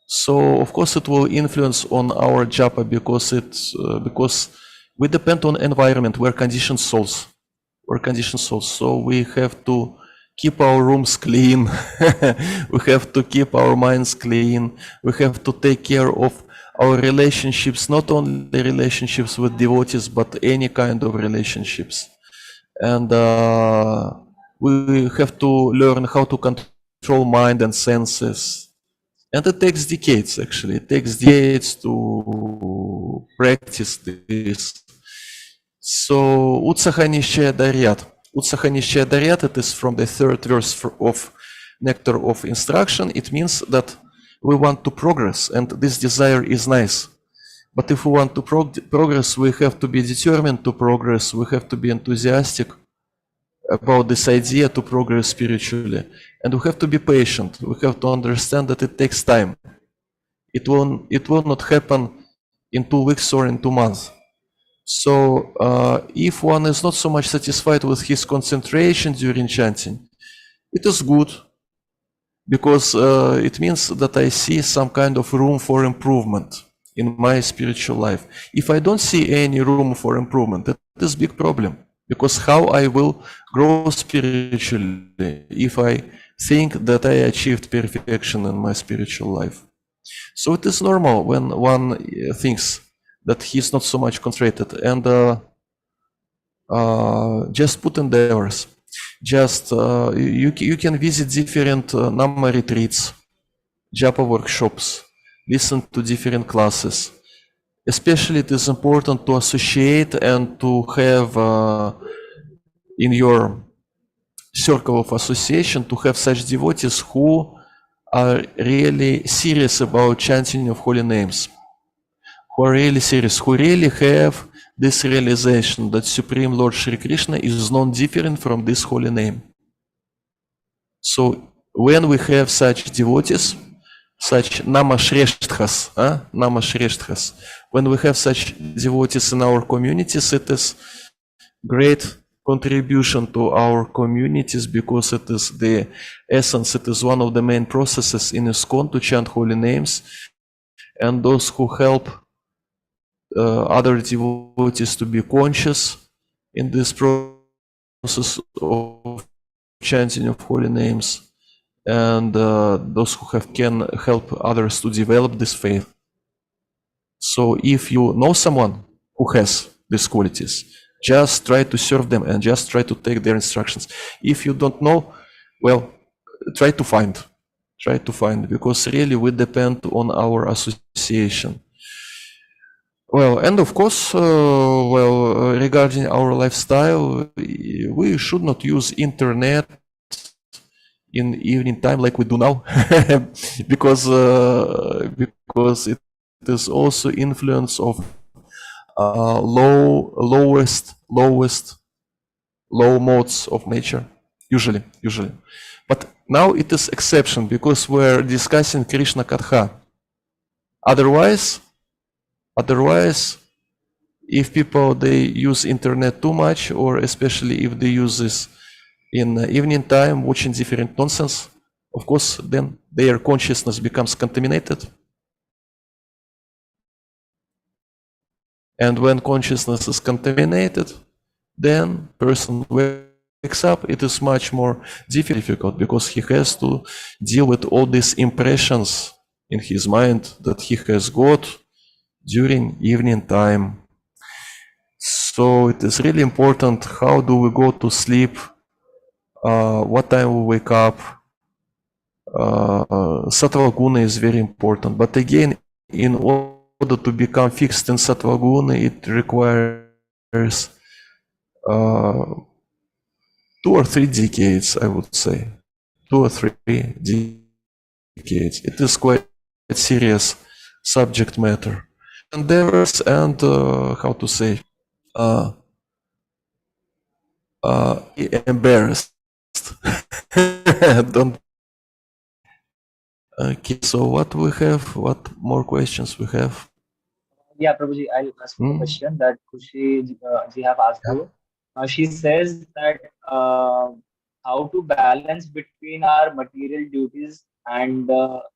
So of course it will influence on our japa, because we depend on environment. We're conditioned souls. So we have to keep our rooms clean. We have to keep our minds clean. We have to take care of our relationships, not only relationships with devotees, but any kind of relationships. And we have to learn how to control mind and senses. And it takes decades, actually. It takes decades to practice this. So, Utsakhanishya Daryat. Utsakhanishya Daryat, it is from the 3rd verse of Nectar of Instruction. It means that we want to progress, and this desire is nice. But if we want to progress, we have to be determined to progress. We have to be enthusiastic about this idea to progress spiritually. And we have to be patient. We have to understand that it takes time. It will not happen in 2 weeks or in 2 months. So if one is not so much satisfied with his concentration during chanting, it is good, because it means that I see some kind of room for improvement in my spiritual life. If I don't see any room for improvement, that is a big problem, because how I will grow spiritually if I think that I achieved perfection in my spiritual life? So it is normal when one thinks that he's not so much concentrated, and just put endeavors. Just you can visit different Nama retreats, japa workshops, listen to different classes. Especially it is important to associate and to have in your circle of association, to have such devotees who are really serious about chanting of holy names, who are really serious, who really have this realization that Supreme Lord Shri Krishna is non-different from this holy name. So when we have such devotees, such Namashreshthas, when we have such devotees in our communities, it is great contribution to our communities, because it is the essence, it is one of the main processes in ISKCON to chant holy names, and those who help other devotees to be conscious in this process of chanting of holy names, and those who can help others to develop this faith. So if you know someone who has these qualities. Just try to serve them and just try to take their instructions. If you don't know, well, try to find, because really we depend on our association. Well, and of course, regarding our lifestyle, we should not use internet in evening time like we do now, because it is also influence of low modes of nature, usually. But now it is exception because we're discussing Krishna Katha. Otherwise, if people they use internet too much, or especially if they use this in the evening time watching different nonsense, of course then their consciousness becomes contaminated. And when consciousness is contaminated, then person wakes up, it is much more difficult because he has to deal with all these impressions in his mind that he has got during evening time. So it is really important how do we go to sleep, what time we wake up. Sattva guna is very important, but again, in order to become fixed in sattva guna, it requires 2 or 3 decades, I would say. 2 or 3 decades. It is quite a serious subject matter. Endeavors and how to say, embarrassed. Don't. Okay, so what more questions we have? Yeah, Prabhuji, I'll ask you a question that Kushi ji have asked you. She says that how to balance between our material duties and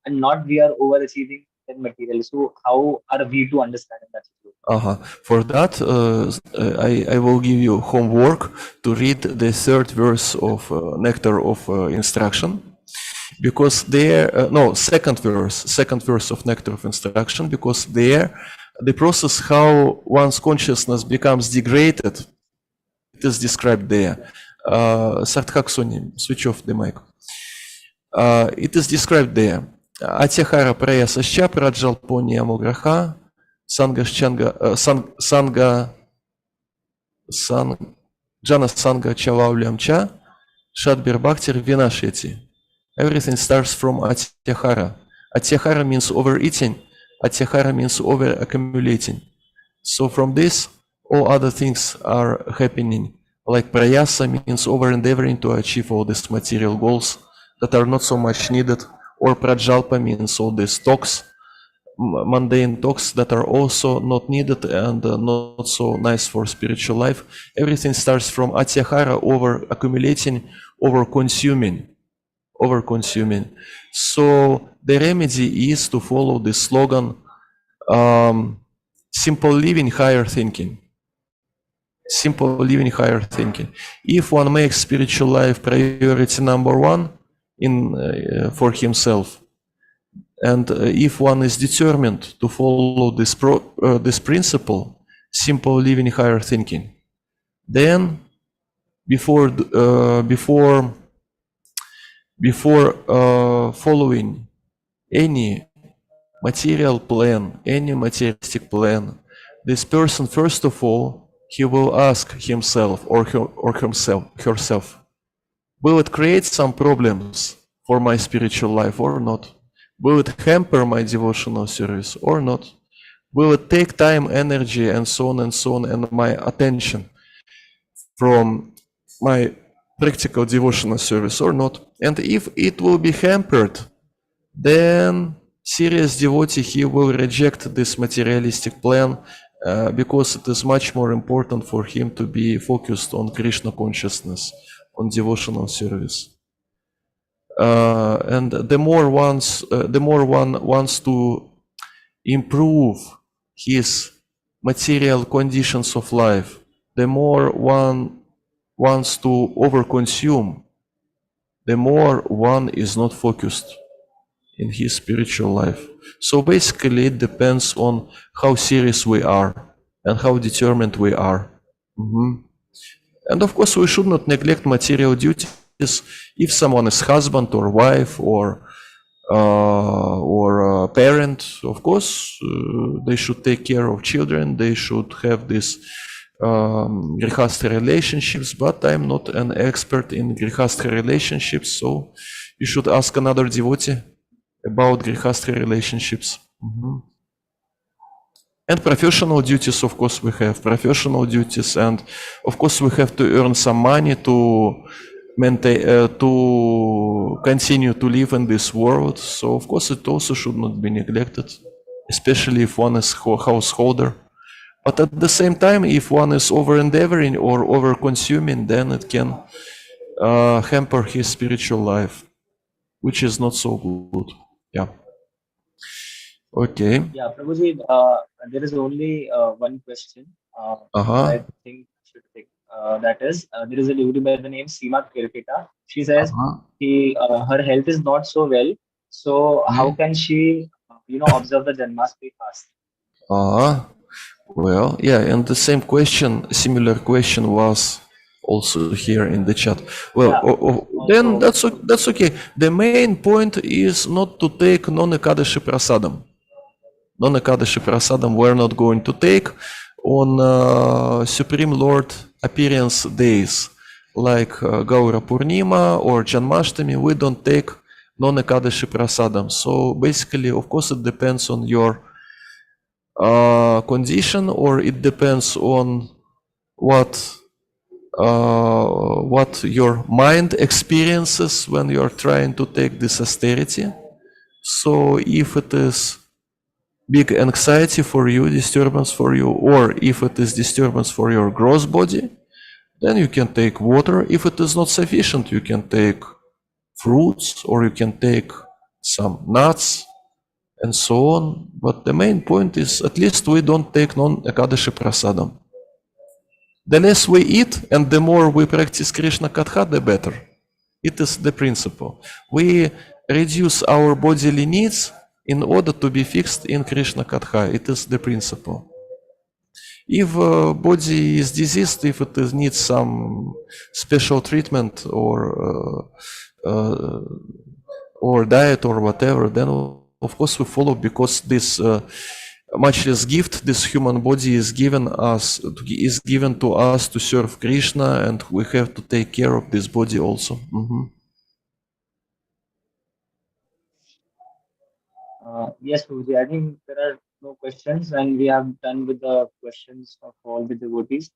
not we are overachieving in material. So how are we to understand that situation? For that, I will give you homework to read the 3rd verse of Nectar of Instruction. Because there, second verse of Nectar of Instruction, because there, the process how one's consciousness becomes degraded, it is described there. Sarthak Soni, switch off the mic. It is described there. Atyahara prayasascha prajalponi amograha sangashchanga jana sanga chalaulyamcha shadbir bhaktir vinasheti. Everything starts from atyahara. Atyahara means overeating. Atyahara means over accumulating. So from this, all other things are happening. Like prayasa means over endeavoring to achieve all these material goals that are not so much needed. Or prajalpa means all these talks, mundane talks that are also not needed and not so nice for spiritual life. Everything starts from atyahara, over accumulating, over consuming. So the remedy is to follow the slogan, simple living, higher thinking. Simple living, higher thinking. If one makes spiritual life priority number 1 for himself, and if one is determined to follow this principle, simple living, higher thinking, then before following any material plan, any materialistic plan, this person, first of all, he will ask himself or herself, will it create some problems for my spiritual life or not? Will it hamper my devotional service or not? Will it take time, energy, and so on, and my attention from my practical devotional service or not? And if it will be hampered, then serious devotee, he will reject this materialistic plan because it is much more important for him to be focused on Krishna consciousness, on devotional service. And the more one wants to improve his material conditions of life, the more one wants to overconsume, the more one is not focused in his spiritual life. So basically it depends on how serious we are. and how determined we are. And of course, we should not neglect material duties. If someone is husband or wife or parent, of course, they should take care of children. They should have this grihastha relationships. But I'm not an expert in grihastha relationships, so you should ask another devotee about grihastha relationships. And professional duties, of course, we have professional duties, and of course, we have to earn some money to maintain, to continue to live in this world. So, of course, it also should not be neglected, especially if one is householder. But at the same time, if one is over endeavoring or over consuming, then it can hamper his spiritual life, which is not so good. Yeah. Okay. Yeah, Prabhuji, there is only one question Uh-huh. I think I should take. That is, there is a devotee by the name Seema Kirkita. She says her health is not so well. So how can she, observe the Janmashtami fast? Well, yeah, and the same question, similar question was also here in the chat. Well, Yeah. then that's okay. The main point is not to take non-Ekadashi prasadam. Non-Ekadashi prasadam we're not going to take on Supreme Lord appearance days, like Gaura Purnima or Janmashtami. We don't take non-Ekadashi prasadam. So basically, of course, it depends on your condition, or it depends on what your mind experiences when you are trying to take this austerity. So if it is big anxiety for you, disturbance for you, or if it is disturbance for your gross body, then you can take water. If it is not sufficient, you can take fruits, or you can take some nuts and so on. But the main point is, at least we don't take non-Ekadashi prasadam. The less we eat and the more we practice Krishna Katha, the better. It is the principle. We reduce our bodily needs in order to be fixed in Krishna Katha. It is the principle. If body is diseased, if it needs some special treatment or diet or whatever, then of course we follow, because this matchless gift, this human body is given to us to serve Krishna, and we have to take care of this body also. Yes, Prabhuji, I think there are no questions, and we have done with the questions of all the devotees.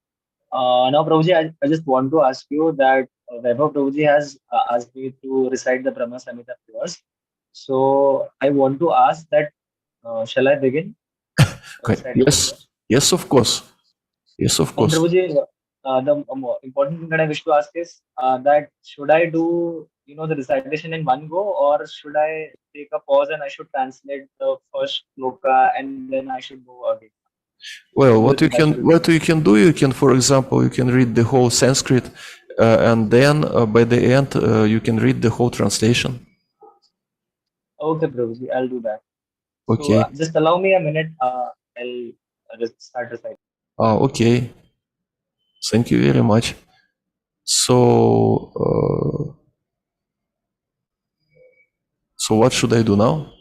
Now, Prabhuji, I just want to ask you that Vaibhav Prabhuji has asked me to recite the Brahma Samhita verse. So I want to ask that, shall I begin reciting the Yes, verse? yes, of course. Yes, of And course. Prabhuji, the important thing that I wish to ask is that should I do, the recitation in one go, or should I take a pause and I should translate the first sloka and then I should go again? Well, What do you think I should do? what you can do, you can, for example, you can read the whole Sanskrit, and then by the end you can read the whole translation. Okay, Prabhuji, I'll do that. So Okay. just allow me a minute. I'll just start reciting. Okay. Thank you very much. So, so what should I do now?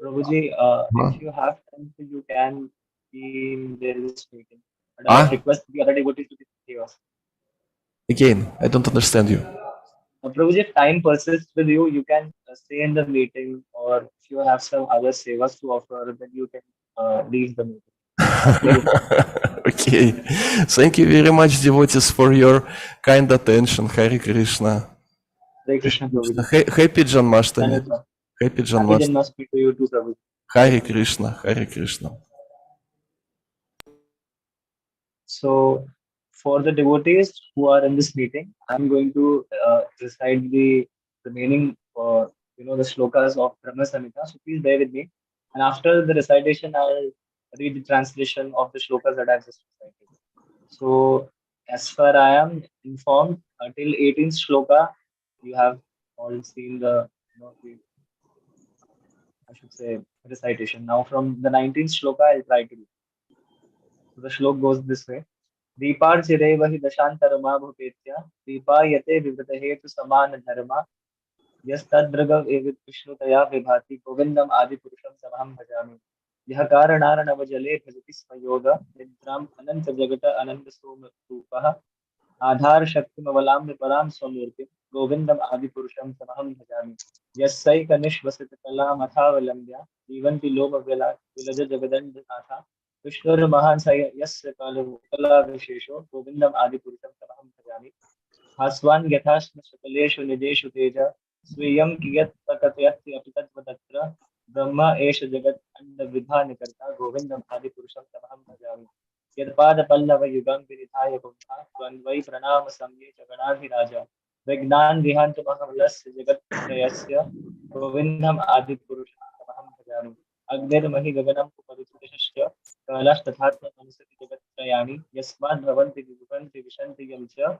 Prabhuji, if you have time, so you can be in this meeting. But I request the other devotees to be here. Again, I don't understand you. Prabhuji, if time persists with you, you can stay in the meeting, or if you have some other sevas to offer, then you can leave the meeting. Okay. Thank you very much, devotees, for your kind attention. Hare Krishna. Hare Krishna, Prabhuji. Happy Janmashtami. Happy Happy Janmashtami. Janmashtami to you too, Prabhuji. Hare Krishna. Hare Krishna. So, for the devotees who are in this meeting, I'm going to recite the remaining, the slokas of Brahma Samhita. So please bear with me. And after the recitation, I'll read the translation of the slokas that I've just recited. So, as far I am informed, until 18th shloka, you have all seen the I should say, recitation. Now, from the 19th shloka, I'll try to do. So the shlok goes this way. दीपार्चिरेव हि दशान्तरमा भूपेत्या दीपायते विवृतहेतु समान धर्मा यस्तद्रगव एव विष्णुतया विभाति गोविन्दम आदि पुरुषम समहं भजामि यह कारणार्णवजले भजति स्म योग निद्राम अनंत जगत अनंत सोम रूपः आधार शक्तिमवलाम्य परां स्वमूर्तिं गोविन्दम आदि पुरुषम समहं भजामि यस्सैकनिश्वसित कलामथावलम्ब्य जीवन्ति लोम विलज जगदण्डनाथा विष्णुर्महान् स यस्य कला विशेषो गोविन्दम आदि पुरुषम समहं भजामि भास्वान् यथाश्म सकलेषु निजेषु तेज स्वीयं कियत् प्रकटयति अपि तत्त्वतत्र ब्रह्म एष जगत् अण्डविधानकर्ता गोविन्दम् आदिपुरुषं तमहं भजामि यत्पादपल्लवयुगं विनिधाय पुंसा द्वन्द्वै प्रणाम सम्ये च गणाधिराज विज्ञान विहान्तमहमलस्य जगत्त्रयस्य गोविन्दम् आदिपुरुषं तमहं भजामि अग्निर्महि गगनं उपविष्टश्च कैलाशतथात्ममनुसृति जगत्त्रयाणि यस्माद् भवन्ति विभुवन्ति विशन्ति यं च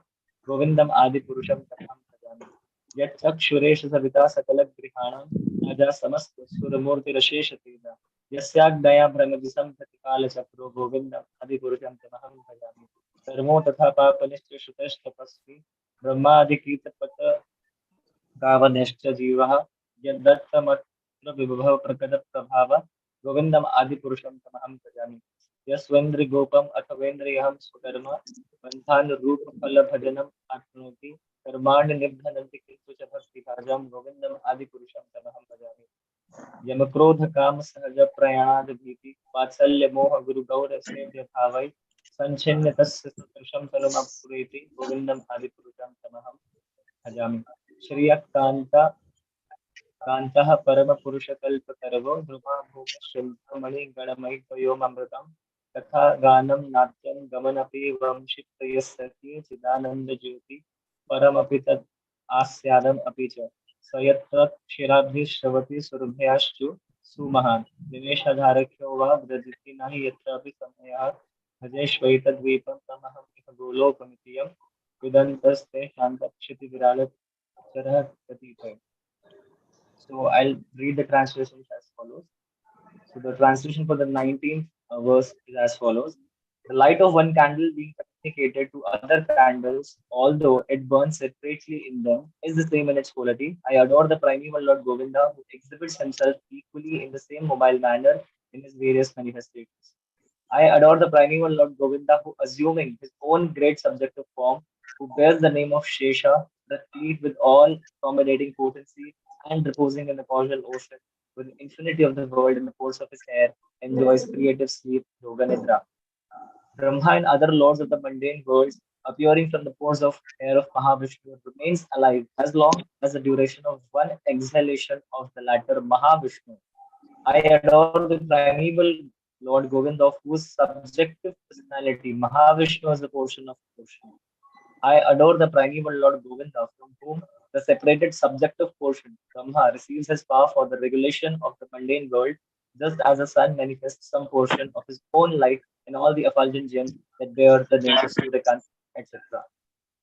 गोविन्दम आदि पुरुषम तमहं भजामि यच्चक्षुरेश सविता सकलगृहाणां राजा समस्त सुरमूर्तिरशेष तेजा यस्याज्ञया भ्रमदिसंहति कालचक्रो गोविन्दम आदि पुरुषम तमहं भजामि धर्मो तथा पापनिश्च श्रुतस्तपस्वी ब्रह्मादिकीर्तपत गावनिश्च जीवः यद्दत्तमत्र विभव प्रकट प्रभाव गोविन्दम आदि पुरुषम तमहं भजामि यस्वेन्द्र गोपम अथवेन्द्रियहं स्वकर्म पंथान रूप फल भजनम आत्मनोति कर्माणि निबध्नन्ति किंतु च भक्ति भाजम गोविंदम आदि पुरुषम तमहं भजामि यम क्रोध काम सहज प्रयाणाद भीति वात्सल्य मोह गुरु गौर सेव्य भावै संचिन्य तस्य सदृशं तनुमपुरेति गोविंदम आदि पुरुषम तमहं भजामि श्रियकांता कांतः परम पुरुष कल्पतरवो ध्रुवा भूमि शिल्पमणि गणमयित्वयोममृतम् तथा गानं नाट्यं गमनपि वंशित्रयस्य चिदानंद ज्योति परमपि तत् आस्यादम् अपि च स यत्र क्षीराब्धिः श्रवति सुरभयाश्चु सुमहान् निमेषाधारक्यो वा व्रजति नहि यत्रापि समयः भजेष्वैतद्वीपं तमहं इह गोलोकमिति यं विदन्तस्ते शान्तक्षितिविरालचरः प्रतीतये. So I'll read the translations as follows. So the translation for the 19th verse is as follows. The light of one candle being communicated to other candles, although it burns separately in them, is the same in its quality. I adore the primeval Lord Govinda who exhibits himself equally in the same mobile manner in his various manifestations. I adore the primeval Lord Govinda who, assuming his own great subjective form, who bears the name of Shesha, replete with all accommodating potency and reposing in the causal ocean, with the infinity of the world in the force of his hair, enjoys creative sleep, Yoga Nidra. Brahma and other lords of the mundane worlds, appearing from the pores of hair of Mahavishnu, remains alive as long as the duration of one exhalation of the latter Mahavishnu. I adore the primeval Lord Govinda, of whose subjective personality Mahavishnu is the portion of portion. I adore the primeval Lord Govinda, from whom the separated subjective portion, Brahma, receives his power for the regulation of the mundane world, just as the sun manifests some portion of his own light in all the effulgent gems that bear the names of Suryakant, etc.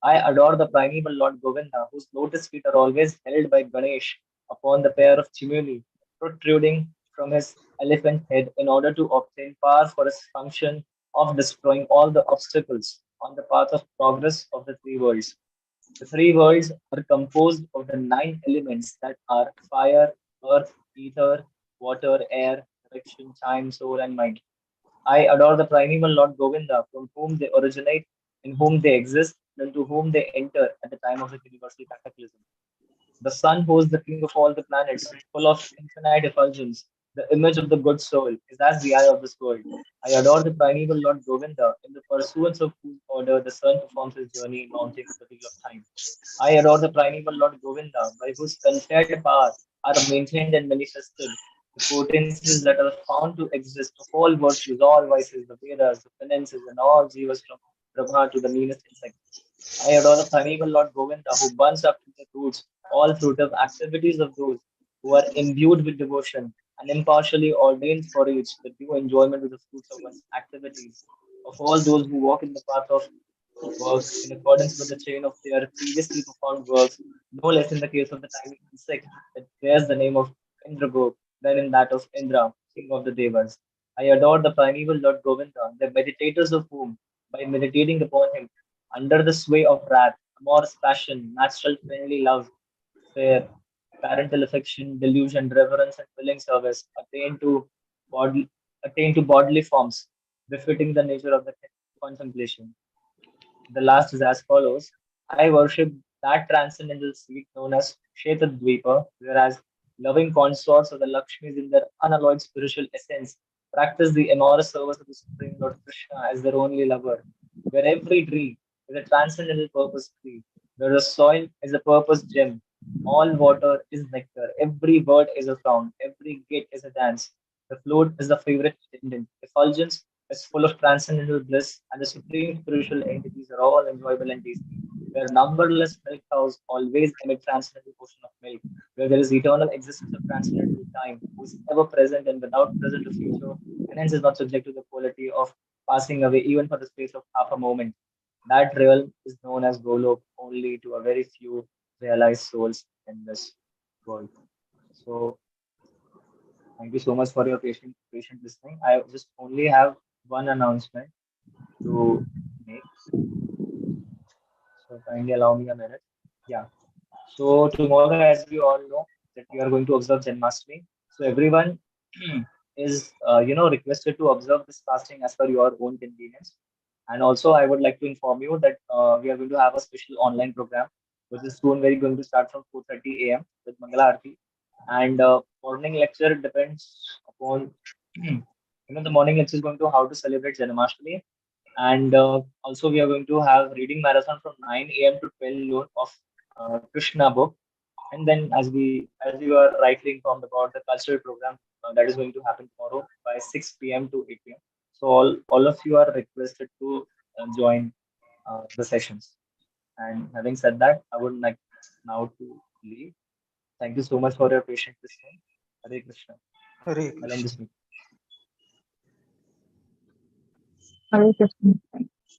I adore the primeval Lord Govinda, whose lotus feet are always held by Ganesh upon the pair of chimuni protruding from his elephant head in order to obtain power for his function of destroying all the obstacles on the path of progress of the three worlds. The three worlds are composed of the nine elements that are fire, earth, ether, water, air, direction, time, soul, and mind. I adore the primeval Lord Govinda, from whom they originate, in whom they exist, and to whom they enter at the time of the universal cataclysm. The sun, who is the king of all the planets, full of infinite effulgence, the image of the good soul, is as the eye of this world. I adore the primeval Lord Govinda, in the pursuance of whose order the sun performs his journey mounting the wheel of time. I adore the primeval Lord Govinda, by whose conferred power are maintained and manifested the potencies that are found to exist of all virtues, all vices, the Vedas, the penances, and all jivas from Brahma to the meanest insect. I adore the primeval Lord Govinda, who burns up to the roots all fruitive activities of those who are imbued with devotion and impartially ordains for each the due enjoyment of the fruits of one's activities, of all those who walk in the path of works in accordance with the chain of their previously performed works, no less in the case of the tiny insect that bears the name of Indragop. than in that of Indra, king of the Devas. I adore the primeval Lord Govinda, the meditators of whom, by meditating upon him, under the sway of wrath, amorous passion, natural friendly love, fear, parental affection, delusion, reverence, and willing service, bodily, attain to bodily forms, befitting the nature of the contemplation. The last is as follows. I worship that transcendental seat known as Kshetradvipa, whereas loving consorts of the Lakshmis in their unalloyed spiritual essence practice the amorous service of the Supreme Lord Krishna as their only lover, where every tree is a transcendental purpose tree, where the soil is a purpose gem, all water is nectar, every word is a song, every gate is a dance, the flute is the favorite attendant, effulgence is full of transcendental bliss, and the supreme spiritual entities are all enjoyable and tasty. Where numberless milk cows always emit transcendental portion of milk, where there is eternal existence of transcendental time, who is ever present and without present or future, and hence is not subject to the quality of passing away even for the space of half a moment. That realm is known as Golok only to a very few realized souls in this world. So thank you so much for your patient listening. I just only have one announcement to make. So kindly allow me a minute. Yeah. So tomorrow, as we all know, that we are going to observe Janmashtami. So everyone is, requested to observe this fasting as per your own convenience. And also, I would like to inform you that we are going to have a special online program, which is soon very going to start from 4:30 a.m. with Mangala Aarti. And morning lecture depends upon, the morning lecture is going to how to celebrate Janmashtami. And also, we are going to have reading marathon from 9 a.m. to 12 noon of Krishna book. And then, as you are rightly informed about the cultural program that is going to happen tomorrow by 6 p.m. to 8 p.m. So all of you are requested to join the sessions. And having said that, I would like now to leave. Thank you so much for your patient listening. Hare Krishna. Hare I'll end Krishna. this meeting. Hare Krishna.